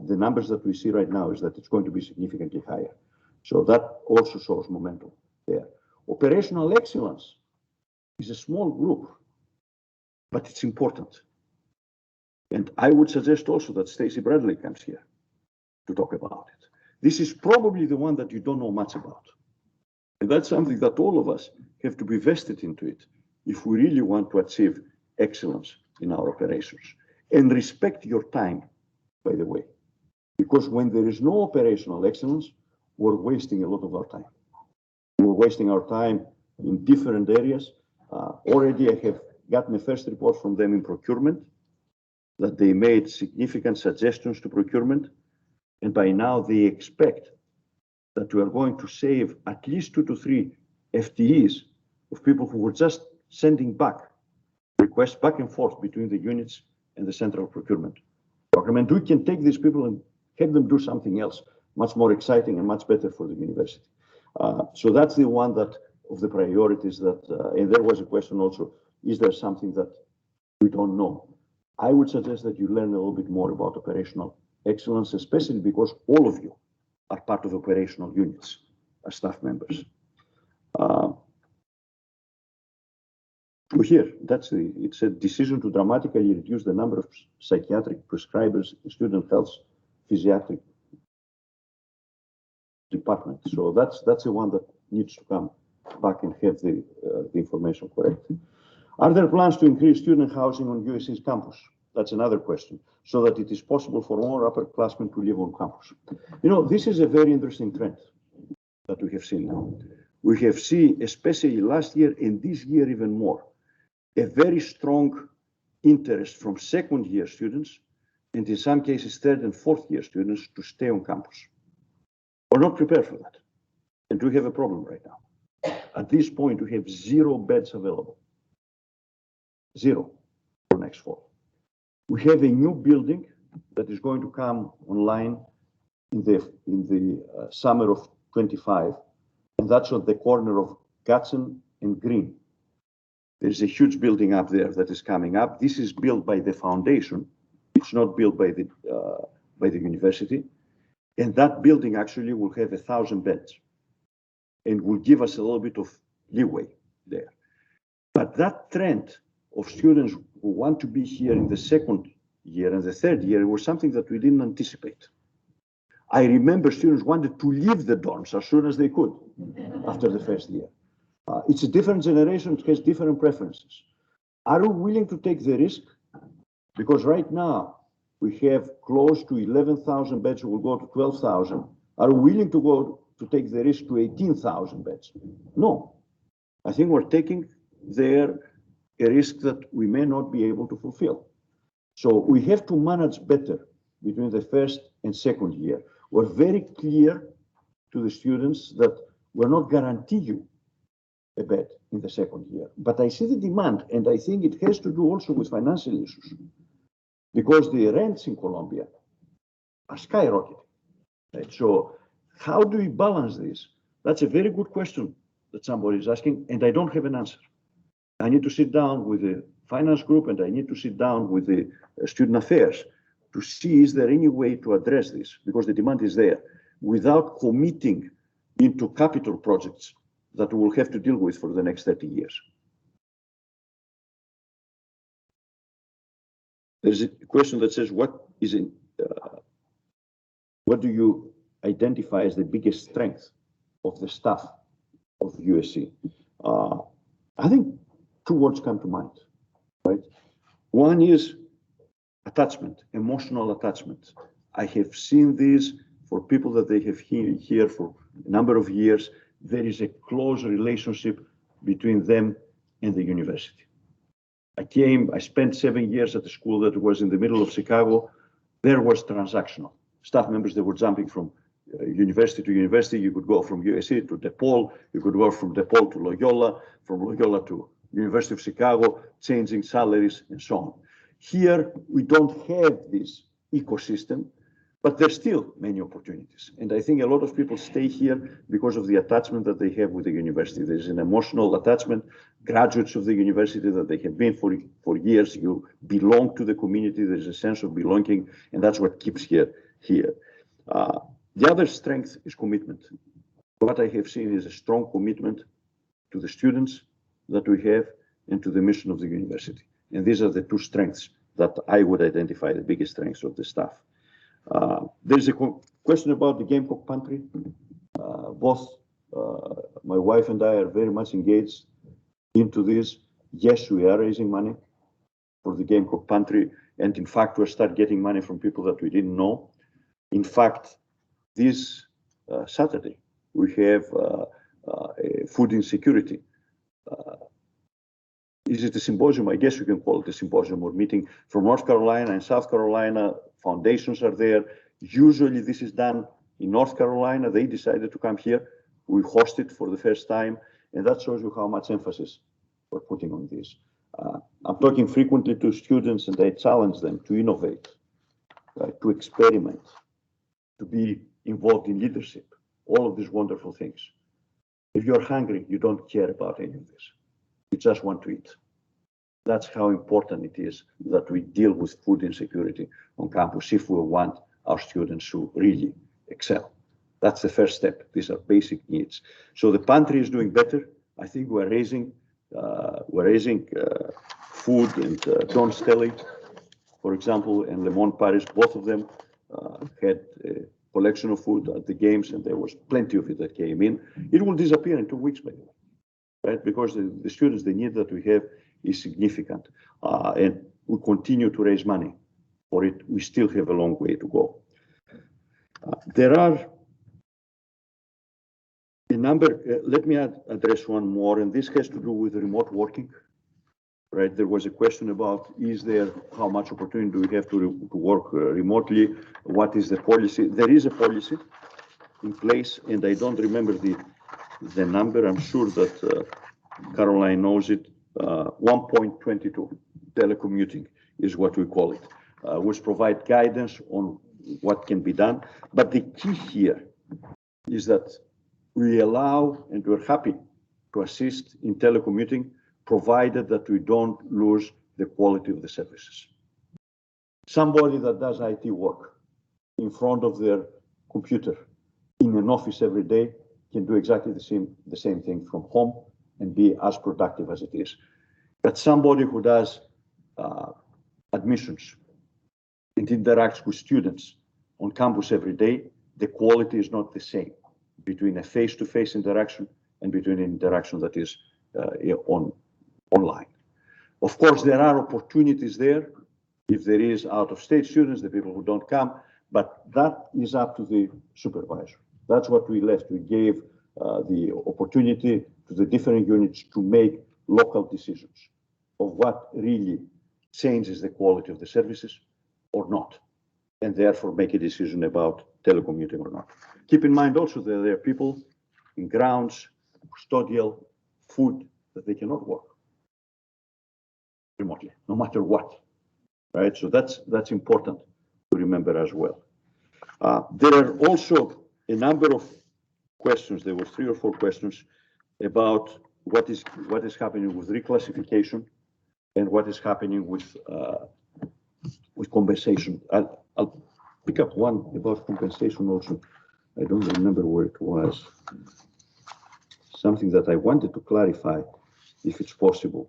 The numbers that we see right now is that it's going to be significantly higher. So that also shows momentum there. Operational excellence is a small group, but it's important. And I would suggest also that Stacey Bradley comes here to talk about it. This is probably the one that you don't know much about. And that's something that all of us have to be vested into it if we really want to achieve excellence in our operations. And respect your time, by the way, because when there is no operational excellence, we're wasting a lot of our time. We're wasting our time in different areas. Already I have gotten a first report from them in procurement that they made significant suggestions to procurement. And by now they expect that we are going to save at least 2 to 3 FTEs of people who were just sending back requests back and forth between the units and the central procurement program. And we can take these people and have them do something else, much more exciting and much better for the university. So that's the one that of the priorities that, and there was a question also, is there something that we don't know? I would suggest that you learn a little bit more about operational excellence, especially because all of you are part of operational units as staff members. Here, it's a decision to dramatically reduce the number of psychiatric prescribers in student health physiatric department. So that's the one that needs to come back and have the information correct. Are there plans to increase student housing on USC's campus? That's another question, so that it is possible for more upperclassmen to live on campus. You know, this is a very interesting trend that we have seen now. We have seen, especially last year and this year even more, a very strong interest from second-year students, and in some cases third and fourth-year students, to stay on campus. We're not prepared for that, and we have a problem right now. At this point, we have 0 beds available. 0 for next fall. We have a new building that is going to come online in the summer of 25, and that's on the corner of Gatson and Green. There's a huge building up there that is coming up. This is built by the foundation. It's not built by the university. And that building actually will have 1,000 beds and will give us a little bit of leeway there. But that trend of students who want to be here in the second year and the third year was something that we didn't anticipate. I remember students wanted to leave the dorms as soon as they could after the first year. It's a different generation, it has different preferences. Are we willing to take the risk? Because right now we have close to 11,000 beds who will go to 12,000. Are we willing to take the risk to 18,000 beds? No. I think we're taking there a risk that we may not be able to fulfill. So we have to manage better between the first and second year. We're very clear to the students that we're not guarantee you a bed in the second year. But I see the demand, and I think it has to do also with financial issues, because the rents in Colombia are skyrocketing. Right? So how do we balance this That's a very good question that somebody is asking, and I don't have an answer. I need to sit down with the finance group and I need to sit down with the student affairs to see is there any way to address this, because the demand is there, without committing into capital projects that we will have to deal with for the next 30 years. There's a question that says, what do you identify as the biggest strength of the staff of USC? I think two words come to mind, right? One is attachment, emotional attachment. I have seen this for people that they have here for a number of years. There is a close relationship between them and the university. I spent 7 years at a school that was in the middle of Chicago. There was transactional. Staff members, they were jumping from university to university. You could go from USC to DePaul. You could go from DePaul to Loyola, from Loyola to University of Chicago, changing salaries and so on. Here, we don't have this ecosystem, but there's still many opportunities. And I think a lot of people stay here because of the attachment that they have with the university. There's an emotional attachment. Graduates of the university that they have been for years, you belong to the community. There's a sense of belonging, and that's what keeps here. The other strength is commitment. What I have seen is a strong commitment to the students that we have and to the mission of the university. And these are the two strengths that I would identify the biggest strengths of the staff. There's a question about the Gamecock Pantry. Both my wife and I are very much engaged into this. Yes, we are raising money for the Gamecock Pantry. And in fact, we'll start getting money from people that we didn't know. In fact, this Saturday, we have food insecurity. Is it a symposium? I guess you can call it a symposium or meeting from North Carolina and South Carolina. Foundations are there. Usually this is done in North Carolina. They decided to come here. We host it for the first time. And that shows you how much emphasis we're putting on this. I'm talking frequently to students and I challenge them to innovate, right, to experiment, to be involved in leadership, all of these wonderful things. If you're hungry, you don't care about any of this. You just want to eat. That's how important it is that we deal with food insecurity on campus if we want our students to really excel. That's the first step. These are basic needs. So the pantry is doing better. I think we're raising food, and Don Stelly, for example, and Lemon Paris, both of them had a collection of food at the games, and there was plenty of it that came in. It will disappear in 2 weeks, by the way. Right? Because the students, the need that we have is significant. And we continue to raise money for it. We still have a long way to go. There are a number, let me address one more, and this has to do with remote working. Right? There was a question about, how much opportunity do we have to work remotely? What is the policy? There is a policy in place, and I don't remember the number. I'm sure that Caroline knows it. 1.22 telecommuting is what we call it, which provide guidance on what can be done. But the key here is that we allow, and we're happy to assist in telecommuting, provided that we don't lose the quality of the services. Somebody that does IT work in front of their computer in an office every day can do exactly the same thing from home and be as productive as it is. But somebody who does admissions and interacts with students on campus every day, the quality is not the same between a face-to-face interaction and between an interaction that is online. Of course, there are opportunities there if there is out-of-state students, the people who don't come, but that is up to the supervisor. That's what we left. We gave the opportunity to the different units to make local decisions of what really changes the quality of the services or not, and therefore make a decision about telecommuting or not. Keep in mind also that there are people in grounds, custodial, food, that they cannot work remotely, no matter what, right? So that's important to remember as well. There are also a number of questions, there were 3 or 4 questions about what is happening with reclassification and what is happening with compensation. I'll pick up one about compensation also. I don't remember where it was. Something that I wanted to clarify, if it's possible,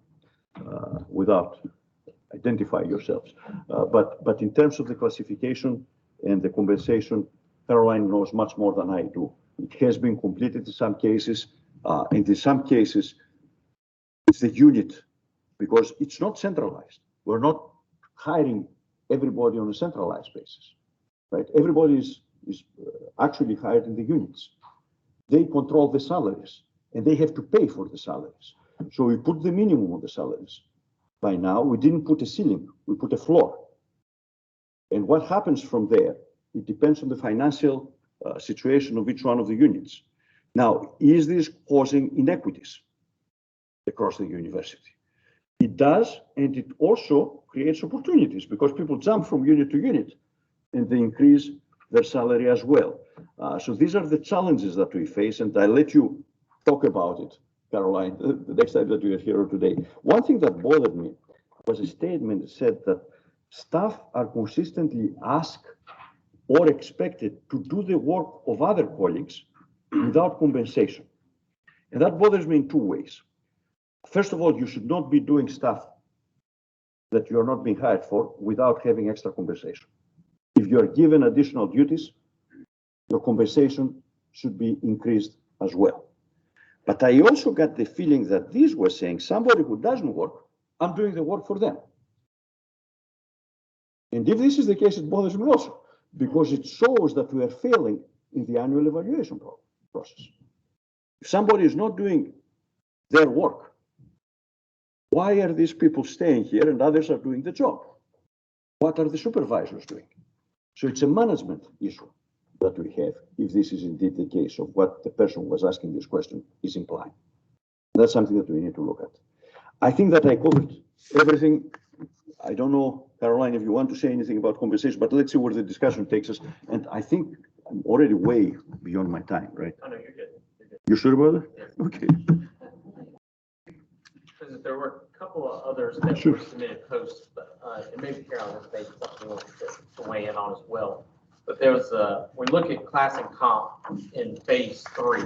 without identifying yourselves. But in terms of the classification and the compensation, Caroline knows much more than I do. It has been completed in some cases, and in some cases, it's the unit, because it's not centralized. We're not hiring everybody on a centralized basis, right? Everybody is actually hired in the units. They control the salaries, and they have to pay for the salaries. So we put the minimum on the salaries. By now, we didn't put a ceiling, we put a floor. And what happens from there, it depends on the financial situation of each one of the units. Now, is this causing inequities across the university? It does, and it also creates opportunities because people jump from unit to unit and they increase their salary as well. So these are the challenges that we face, and I'll let you talk about it, Caroline, the next time that you are here today. One thing that bothered me was a statement that said that staff are consistently asked or expected to do the work of other colleagues without compensation. And that bothers me in 2 ways. First of all, you should not be doing stuff that you are not being hired for without having extra compensation. If you are given additional duties, your compensation should be increased as well. But I also got the feeling that these were saying somebody who doesn't work, I'm doing the work for them. And if this is the case, it bothers me also, because it shows that we are failing in the annual evaluation process. If somebody is not doing their work, why are these people staying here and others are doing the job? What are the supervisors doing? So it's a management issue that we have, if this is indeed the case of what the person who was asking this question is implying. That's something that we need to look at. I think that I covered everything. I don't know, Caroline, if you want to say anything about compensation, but let's see where the discussion takes us. And I think I'm already way beyond my time, right? Oh, no, you're good. You're good. You sure about that? Yeah. Okay. Because there were a couple of others that Sure. were submitted posts, but and maybe Carolyn has maybe something else to weigh in on as well. But there was when we look at class and comp in phase 3,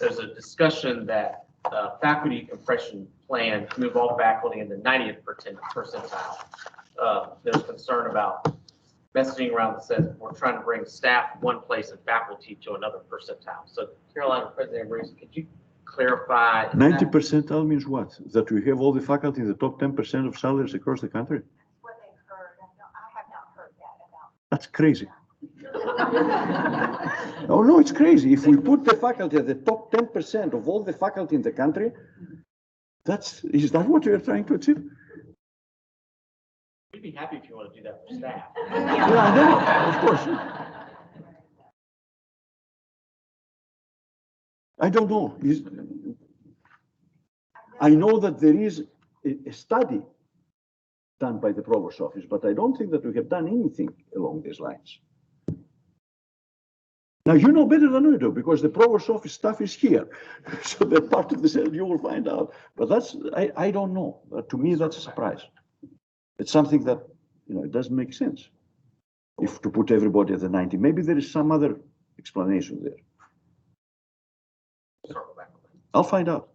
there's a discussion that faculty compression plan to move all faculty in the 90th percentile. There's concern about messaging around that says we're trying to bring staff one place and faculty to another percentile. So Caroline, President Amiridis, could you clarify? 90 percentile means what? That we have all the faculty in the top 10% of salaries across the country? That's what they've heard. I have not heard that about. That's crazy. Oh, no, it's crazy. If we put the faculty at the top 10% of all the faculty in the country, is that what you're trying to achieve? We'd be happy if you want to do that for staff. Yeah, I know, of course. I don't know. I know that there is a study done by the Provost Office, but I don't think that we have done anything along these lines. Now, you know better than we do, because the Provost Office staff is here. So they're part of the cell, you will find out. But I don't know. To me, that's a surprise. It's something that, it doesn't make sense. If to put everybody at the 90, maybe there is some other explanation there. Circle back on that. I'll find out.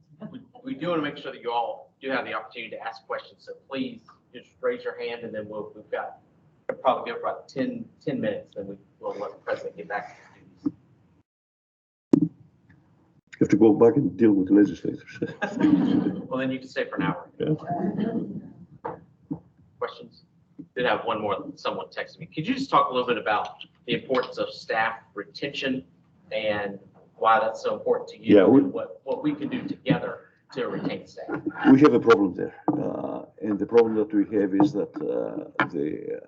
We do want to make sure that you all do have the opportunity to ask questions. So please just raise your hand, and then we'll probably give about 10 minutes, then we'll let the president get back to the duties. You have to go back and deal with legislators. Well, then you can stay for an hour. Yeah. Questions? Did have one more. Someone texted me. Could you just talk a little bit about the importance of staff retention and why that's so important to you, Yeah, and what we can do together to retain staff? We have a problem there. And the problem that we have is that the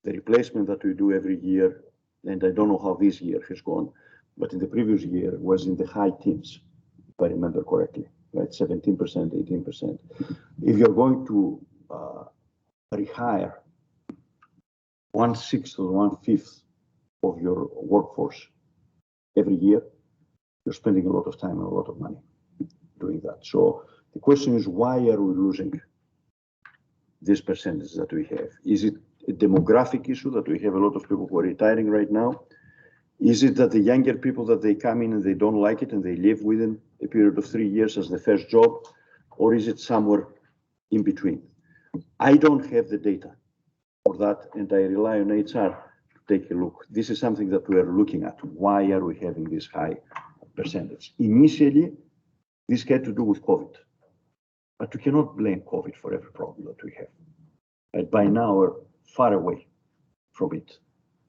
replacement that we do every year, and I don't know how this year has gone, but in the previous year was in the high teens, if I remember correctly, right? 17%, 18%. If you're going to rehire 1/6 or 1/5 of your workforce every year, You're spending a lot of time and a lot of money doing that. So the question is, why are we losing this percentage that we have? Is it a demographic issue that we have a lot of people who are retiring right now? Is it that the younger people that they come in and they don't like it and they leave within a period of 3 years as the first job? Or is it somewhere in between? I don't have the data for that, and I rely on HR to take a look. This is something that we are looking at. Why are we having this high percentage? Initially, this had to do with COVID, but we cannot blame COVID for every problem that we have. And by now, we're far away from it.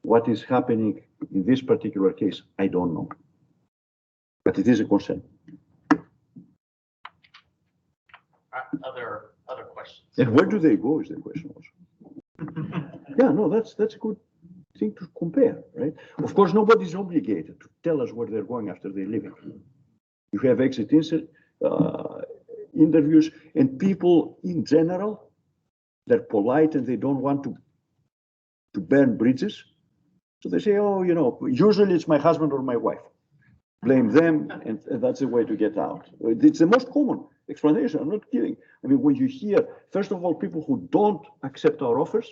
What is happening in this particular case, I don't know, but it is a concern. Other questions? And where do they go is the question also. Yeah, no, that's a good thing to compare, right? Of course, nobody's obligated to tell us where they're going after they're leaving. You have exit interviews, and people in general, they're polite and they don't want to burn bridges. So they say, oh, you know, usually it's my husband or my wife. Blame them, and that's the way to get out. It's the most common explanation. I'm not kidding. I mean, when you hear, first of all, people who don't accept our offers,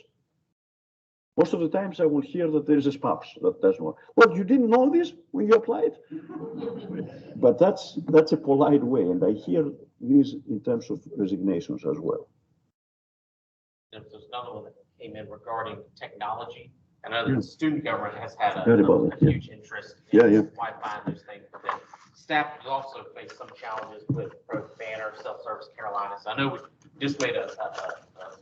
most of the times I will hear that there is a spouse that doesn't want. Well, you didn't know this when you applied? But that's a polite way, and I hear this in terms of resignations as well. There's another one that came in regarding technology. I know that the student government has had a huge interest in Wi-Fi and those things, but then staff has also faced some challenges with Banner, Self-Service Carolinas. I know we just made a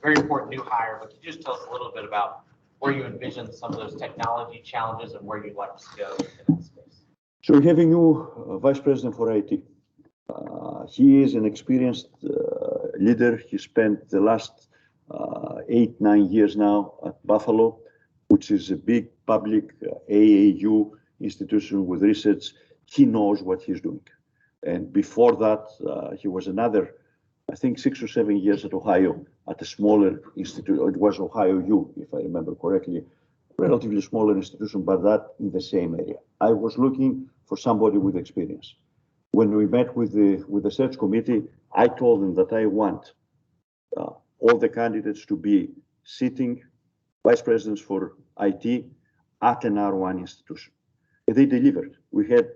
very important new hire, but could you just tell us a little bit about where you envision some of those technology challenges and where you'd like to go in that space? So we have a new vice president for IT. He is an experienced leader. He spent the last 8-9 years now at Buffalo, which is a big public AAU institution with research. He knows what he's doing. And before that, he was another, I think, 6 or 7 years at Ohio at a smaller institute. It was Ohio U, if I remember correctly, relatively smaller institution, but that in the same area. I was looking for somebody with experience. When we met with the search committee, I told them that I want all the candidates to be sitting vice presidents for IT at an R1 institution. And they delivered. We had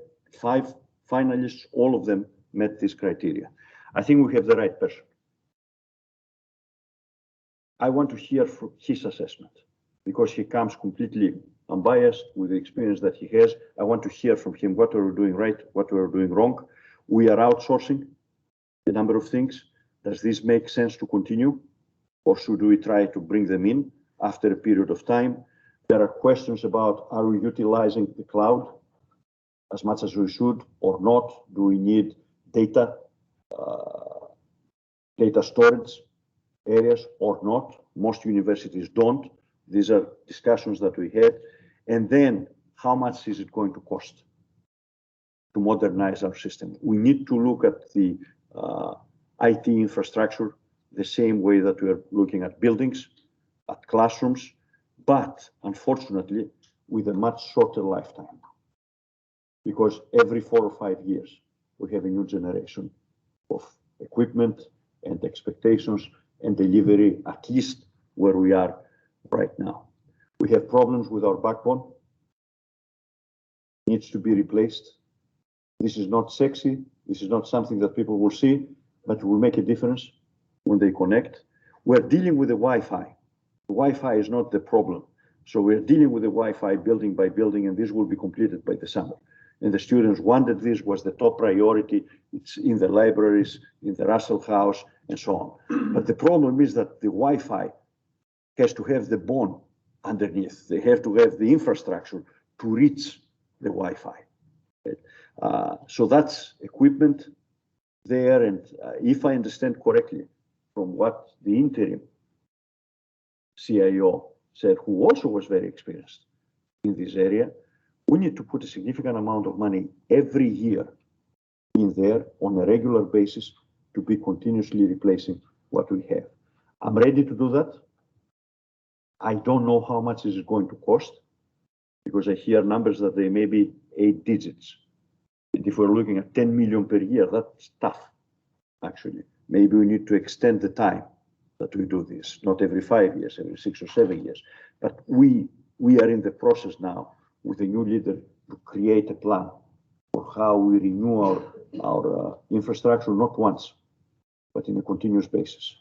5 finalists, all of them met this criteria. I think we have the right person. I want to hear from his assessment because he comes completely unbiased with the experience that he has. I want to hear from him what we're doing right, what we're doing wrong. We are outsourcing a number of things. Does this make sense to continue? Or should we try to bring them in after a period of time? There are questions about, are we utilizing the cloud as much as we should or not? Do we need data storage areas or not? Most universities don't. These are discussions that we had. And then how much is it going to cost to modernize our system? We need to look at the IT infrastructure the same way that we are looking at buildings, at classrooms, but unfortunately with a much shorter lifetime. Because every 4 or 5 years, we have a new generation of equipment and expectations and delivery, at least where we are right now. We have problems with our backbone. It needs to be replaced. This is not sexy. This is not something that people will see, but it will make a difference when they connect. We're dealing with the Wi-Fi. The Wi-Fi is not the problem. So we're dealing with the Wi-Fi building by building, and this will be completed by the summer. And the students wanted this, was the top priority. It's in the libraries, in the Russell House, and so on. But the problem is that the Wi-Fi has to have the bone underneath. They have to have the infrastructure to reach the Wi-Fi. So that's equipment there. And if I understand correctly from what the interim CIO said, who also was very experienced in this area, we need to put a significant amount of money every year in there on a regular basis to be continuously replacing what we have. I'm ready to do that. I don't know how much is it going to cost because I hear numbers that they may be 8 digits. And if we're looking at 10 million per year, that's tough, actually. Maybe we need to extend the time that we do this, not every 5 years, every 6 or 7 years. But we are in the process now with a new leader to create a plan for how we renew our infrastructure, not once, but in a continuous basis.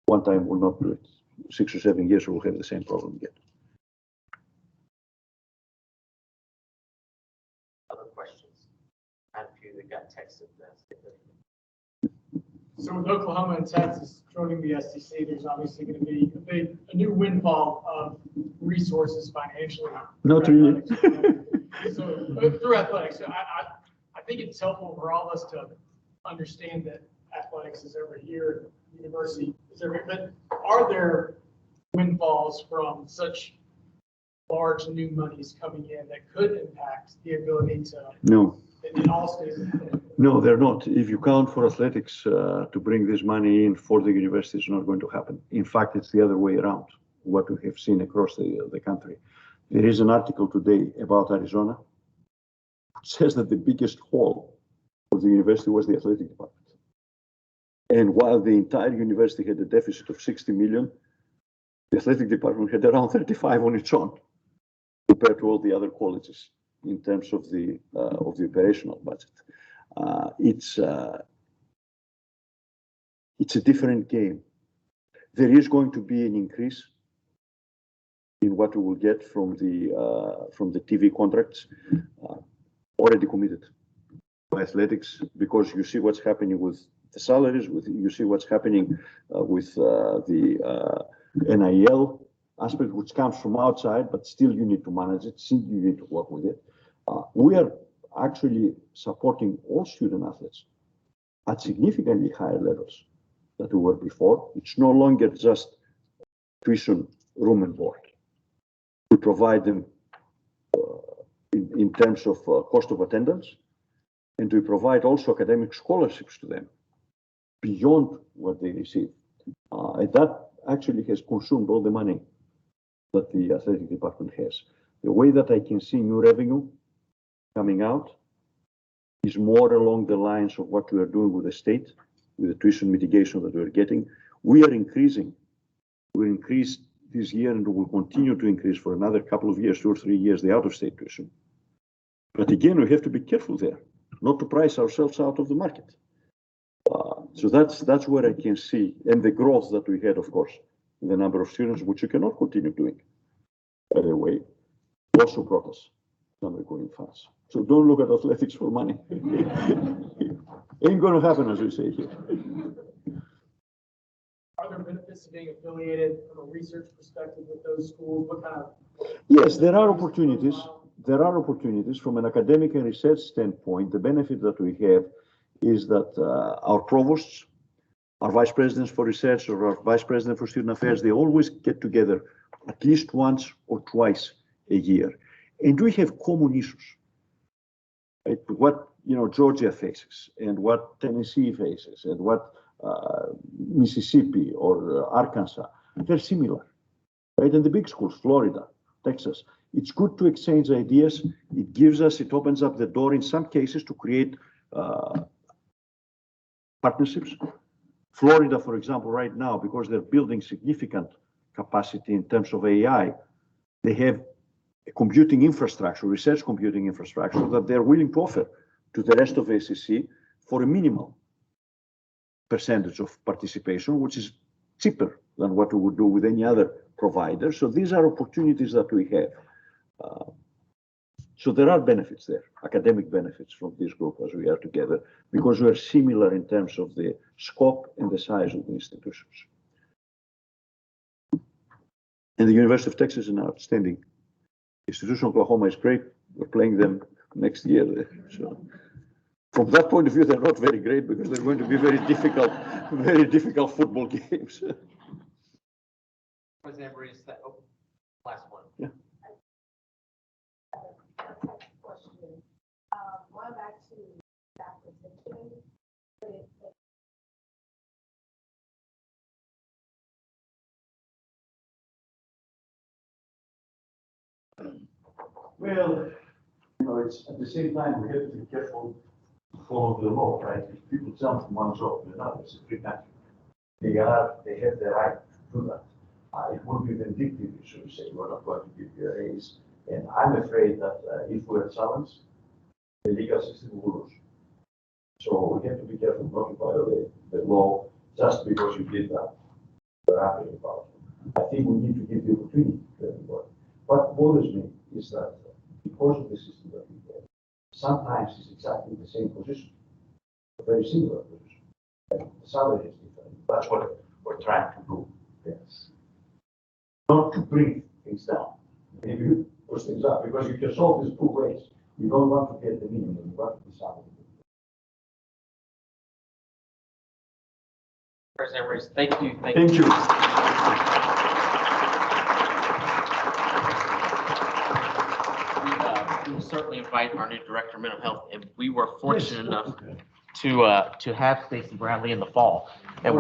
One time will not do it. 6 or 7 years, we'll have the same problem again. Other questions? I have a few that got texted. So with Oklahoma and Texas joining the SEC, there's obviously going to be a new windfall of resources financially. Not really. So through athletics, so I think it's helpful for all of us to understand that athletics is over here, university is over here, but are there windfalls from such large new monies coming in that could impact the ability to? No. In all states? No, they're not. If you count for athletics to bring this money in for the university, it's not going to happen. In fact, it's the other way around, what we have seen across the country. There is an article today about Arizona. It says that the biggest hole of the university was the athletic department. And while the entire university had a deficit of 60 million, the athletic department had around 35 on its own, compared to all the other colleges in terms of the operational budget. It's a different game. There is going to be an increase in what we will get from the TV contracts, already committed by athletics, because you see what's happening with the salaries, you see what's happening with the NIL aspect, which comes from outside, but still you need to manage it, still you need to work with it. We are actually supporting all student athletes at significantly higher levels than we were before. It's no longer just tuition, room and board. We provide them in terms of cost of attendance, and we provide also academic scholarships to them beyond what they receive. And that actually has consumed all the money that the athletic department has. The way that I can see new revenue coming out is more along the lines of what we are doing with the state, with the tuition mitigation that we're getting. We increased this year and will continue to increase for another couple of years, 2 or 3 years, the out-of-state tuition. But again, we have to be careful there, not to price ourselves out of the market. So that's where I can see, and the growth that we had, of course, in the number of students, which you cannot continue doing. By the way, also brought us some recurring funds. So don't look at athletics for money. Ain't going to happen, as we say here. Are there benefits to being affiliated from a research perspective with those schools? What kind of? Yes, there are opportunities. There are opportunities from an academic and research standpoint. The benefit that we have is that our provosts, our vice presidents for research, or our vice president for student affairs, they always get together at least once or twice a year. And we have common issues. Right? What Georgia faces, and what Tennessee faces, and what Mississippi or Arkansas, they're similar. Right? And the big schools, Florida, Texas, it's good to exchange ideas. It opens up the door in some cases to create partnerships. Florida, for example, right now, because they're building significant capacity in terms of AI, they have a computing infrastructure, research computing infrastructure, that they're willing to offer to the rest of the SEC for a minimal percentage of participation, which is cheaper than what we would do with any other provider. So these are opportunities that we have. So there are benefits there, academic benefits from this group as we are together, because we are similar in terms of the scope and the size of the institutions. And the University of Texas is an outstanding institution. Oklahoma is great. We're playing them next year. So from that point of view, they're not very great because they're going to be very difficult football games. Amiridis, last one. Yeah. Question. Going back to staff retention, Well, You know, it's, at the same time, we have to be careful to follow the law, right? If people jump from one job to another, it's a free country. They have the right to do that. It would be vindictive, should we say, we're not going to give you a raise. And I'm afraid that if we're challenged, the legal system will lose. So we have to be careful not to violate the law just because you did that. We're happy about it. I think we need to give the opportunity to everybody. What bothers me is that because of the system that we have, sometimes it's exactly the same position, a very similar position. And the salary is different. That's what we're trying to do. Yes. Not to bring things down, maybe push things up, because you can solve this two ways. You don't want to get the minimum, you want to be salary. President Reese, thank you. Thank you. We will certainly invite our new director of mental health, and we were fortunate enough to have Stacey Bradley in the fall. And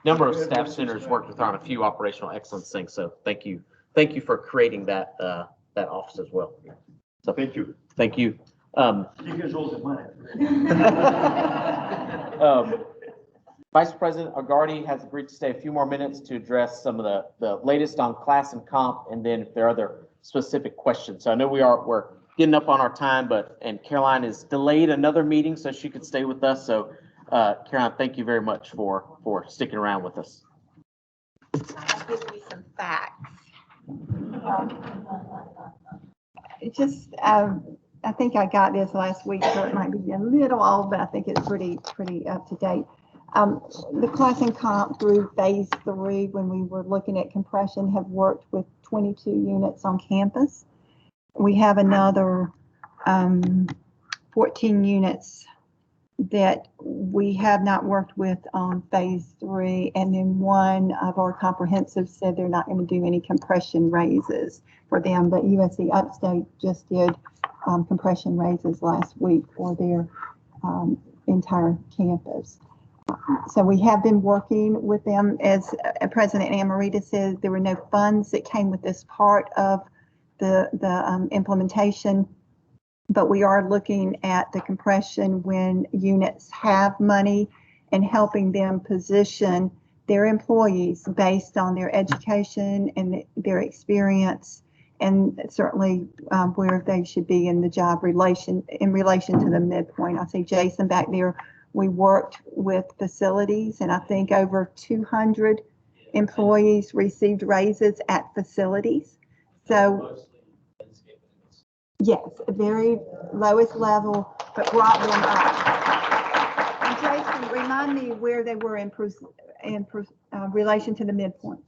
number of staff centers worked with her on a few operational excellence things. So thank you for creating that office as well. So Thank you. thank you. You guys all the money. Vice President Agardi has agreed to stay a few more minutes to address some of the latest on class and comp, and then if there are other specific questions. So I know we're getting up on our time, and Caroline is delayed another meeting so she could stay with us. So Caroline, thank you very much for sticking around with us. I'll give you some facts. I think I got this last week, so it might be a little old, but I think it's pretty up to date. The class and comp through phase 3, when we were looking at compression, have worked with 22 units on campus. We have another 14 units that we have not worked with on phase 3, and then one of our comprehensive said they're not going to do any compression raises for them, but USC Upstate just did compression raises last week for their entire campus. So we have been working with them. As President Amiridis said, there were no funds that came with this part of the implementation, but we are looking at the compression when units have money and helping them position their employees based on their education and their experience, and certainly where they should be in the job in relation to the midpoint. I see Jason back there. We worked with facilities, and I think over 200 employees received raises at facilities. So yes, very lowest level, but brought them up. And Jason, remind me where they were in relation to the midpoint.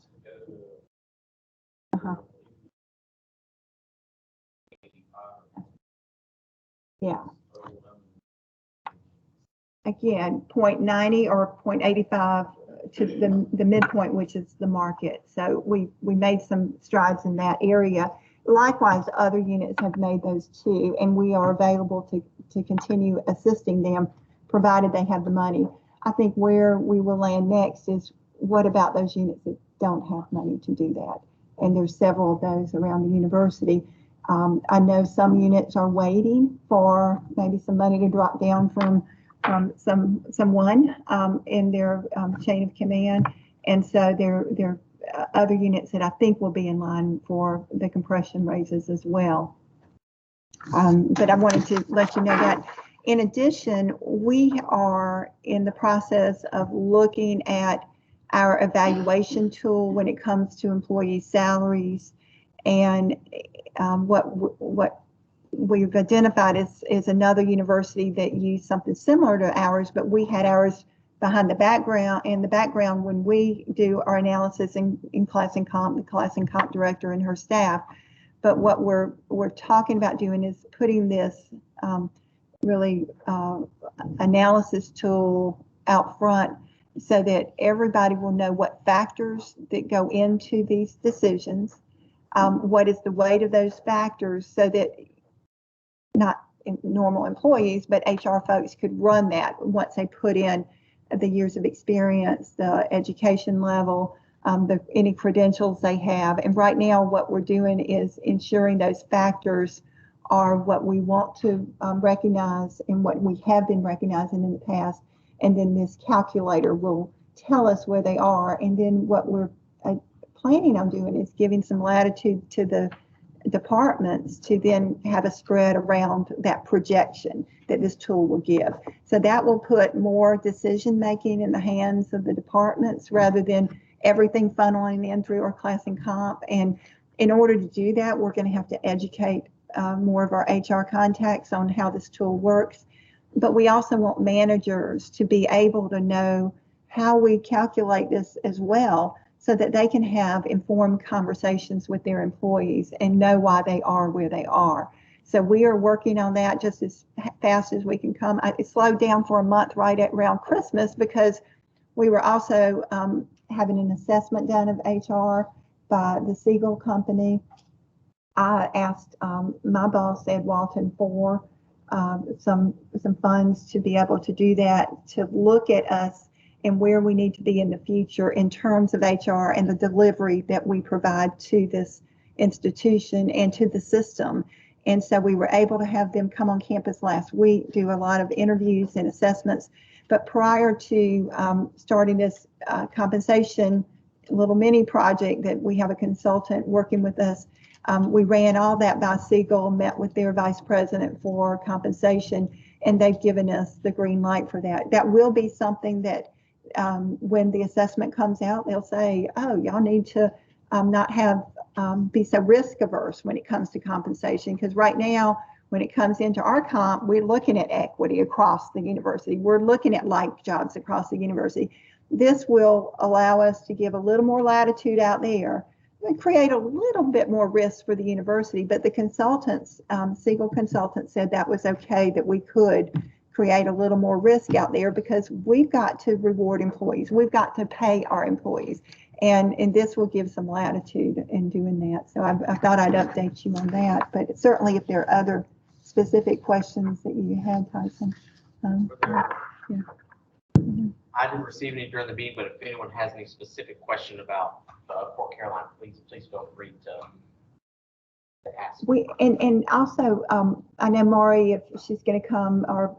Yeah. Again, 0.90 or 0.85 to the midpoint, which is the market. So we made some strides in that area. Likewise, other units have made those too, and we are available to continue assisting them, provided they have the money. I think where we will land next is, what about those units that don't have money to do that? And there's several of those around the university. I know some units are waiting for maybe some money to drop down from someone in their chain of command, and so there are other units that I think will be in line for the compression raises as well. But I wanted to let you know that. In addition, we are in the process of looking at our evaluation tool when it comes to employee salaries, and what we've identified is another university that used something similar to ours, but we had ours behind the background. In the background, when we do our analysis in class and comp, the class and comp director and her staff. But what we're talking about doing is putting this analysis tool out front, so that everybody will know what factors that go into these decisions, what is the weight of those factors, so that not normal employees, but HR folks could run that once they put in the years of experience, the education level, any credentials they have. And right now what we're doing is ensuring those factors are what we want to recognize and what we have been recognizing in the past. And then this calculator will tell us where they are. And then what we're planning on doing is giving some latitude to the departments to then have a spread around that projection that this tool will give. So that will put more decision making in the hands of the departments rather than everything funneling in through our class and comp. And in order to do that, we're going to have to educate more of our HR contacts on how this tool works. But we also want managers to be able to know how we calculate this as well, so that they can have informed conversations with their employees and know why they are where they are. So we are working on that just as fast as we can come. It slowed down for a month right around Christmas because we were also having an assessment done of HR by the Siegel Company. I asked my boss, Ed Walton, for some funds to be able to do that, to look at us and where we need to be in the future in terms of HR and the delivery that we provide to this institution and to the system. And so we were able to have them come on campus last week, do a lot of interviews and assessments. But prior to starting this compensation little mini project that we have a consultant working with us, we ran all that by Siegel, met with their vice president for compensation, and they've given us the green light for that. That will be something that when the assessment comes out, they'll say, oh, y'all need to not have be so risk averse when it comes to compensation, because right now when it comes into our comp, we're looking at equity across the university. We're looking at like jobs across the university. This will allow us to give a little more latitude out there and create a little bit more risk for the university. But the consultants, Siegel consultants, said that was okay, that we could create a little more risk out there because we've got to reward employees. We've got to pay our employees. And this will give some latitude in doing that. So I thought I'd update you on that. But certainly if there are other specific questions that you had, Tyson. Yeah. I didn't receive any during the meeting, but if anyone has any specific question about Fort Caroline, please feel free to ask. And also, I know Maury, if she's going to come, our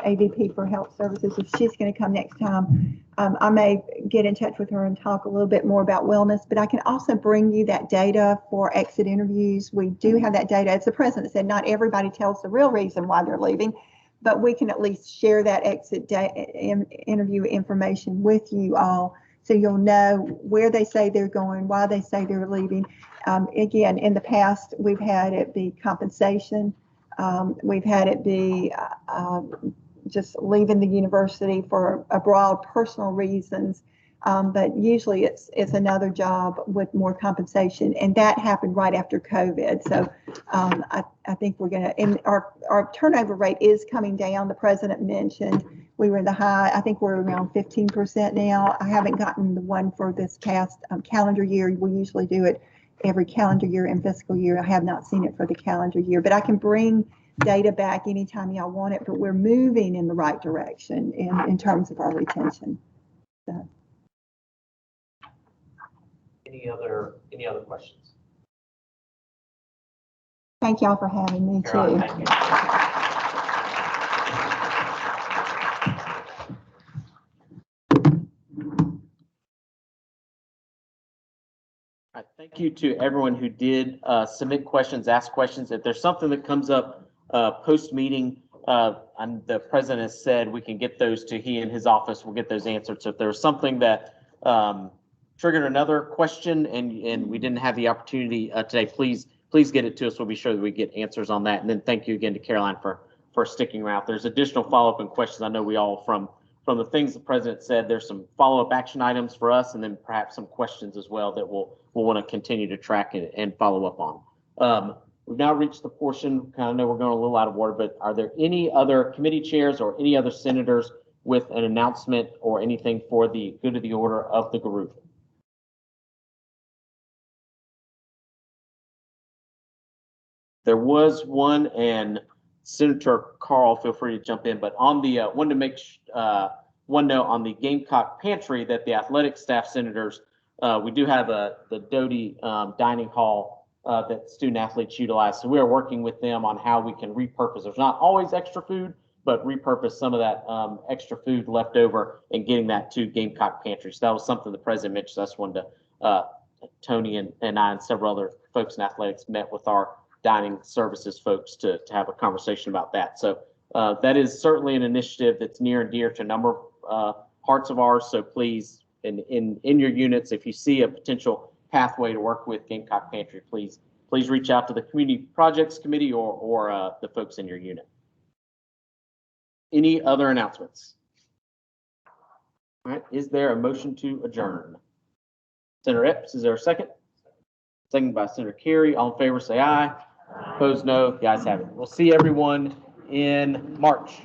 AVP for Health Services, if she's going to come next time, I may get in touch with her and talk a little bit more about wellness, but I can also bring you that data for exit interviews. We do have that data. As the president said, not everybody tells the real reason why they're leaving, but we can at least share that exit interview information with you all, so you'll know where they say they're going, why they say they're leaving. Again, in the past, we've had it be compensation. We've had it be just leaving the university for a broad personal reasons. But usually it's another job with more compensation, and that happened right after COVID. So I think we're going to, and our turnover rate is coming down. The president mentioned we were in the high, I think we're around 15% now. I haven't gotten the one for this past calendar year. We usually do it every calendar year and fiscal year. I have not seen it for the calendar year, but I can bring data back anytime y'all want it, but we're moving in the right direction in terms of our retention. So. Any other questions? Thank y'all for having me too. Thank you. All right, thank you to everyone who did submit questions, ask questions. If there's something that comes up post-meeting, the president has said we can get those to he and his office. We'll get those answered. So if there's something that triggered another question and we didn't have the opportunity today, please get it to us. We'll be sure that we get answers on that. And then thank you again to Caroline for sticking around. There's additional follow-up and questions. I know we all, from the things the president said, there's some follow-up action items for us, and then perhaps some questions as well that we'll want to continue to track and follow up on. We've now reached the portion, kind of know we're going a little out of order, but are there any other committee chairs or any other senators with an announcement or anything for the good of the order of the group? There was one, and Senator Carl, feel free to jump in, but on the wanted to make one note on the Gamecock Pantry that the athletic staff senators, we do have the Doty dining hall that student athletes utilize. So we are working with them on how we can repurpose. There's not always extra food, but repurpose some of that extra food left over and getting that to Gamecock Pantry. So that was something the president mentioned. I just wanted to, Tony and I and several other folks in athletics met with our dining services folks to have a conversation about that. So that is certainly an initiative that's near and dear to a number of hearts of ours. So please, in your units, if you see a potential pathway to work with Gamecock Pantry, please reach out to the Community Projects Committee or the folks in your unit. Any other announcements? All right, is there a motion to adjourn? Senator Epps, is there a second? Second by Senator Carey. All in favor, say aye. Opposed, no. The ayes have it. We'll see everyone in March.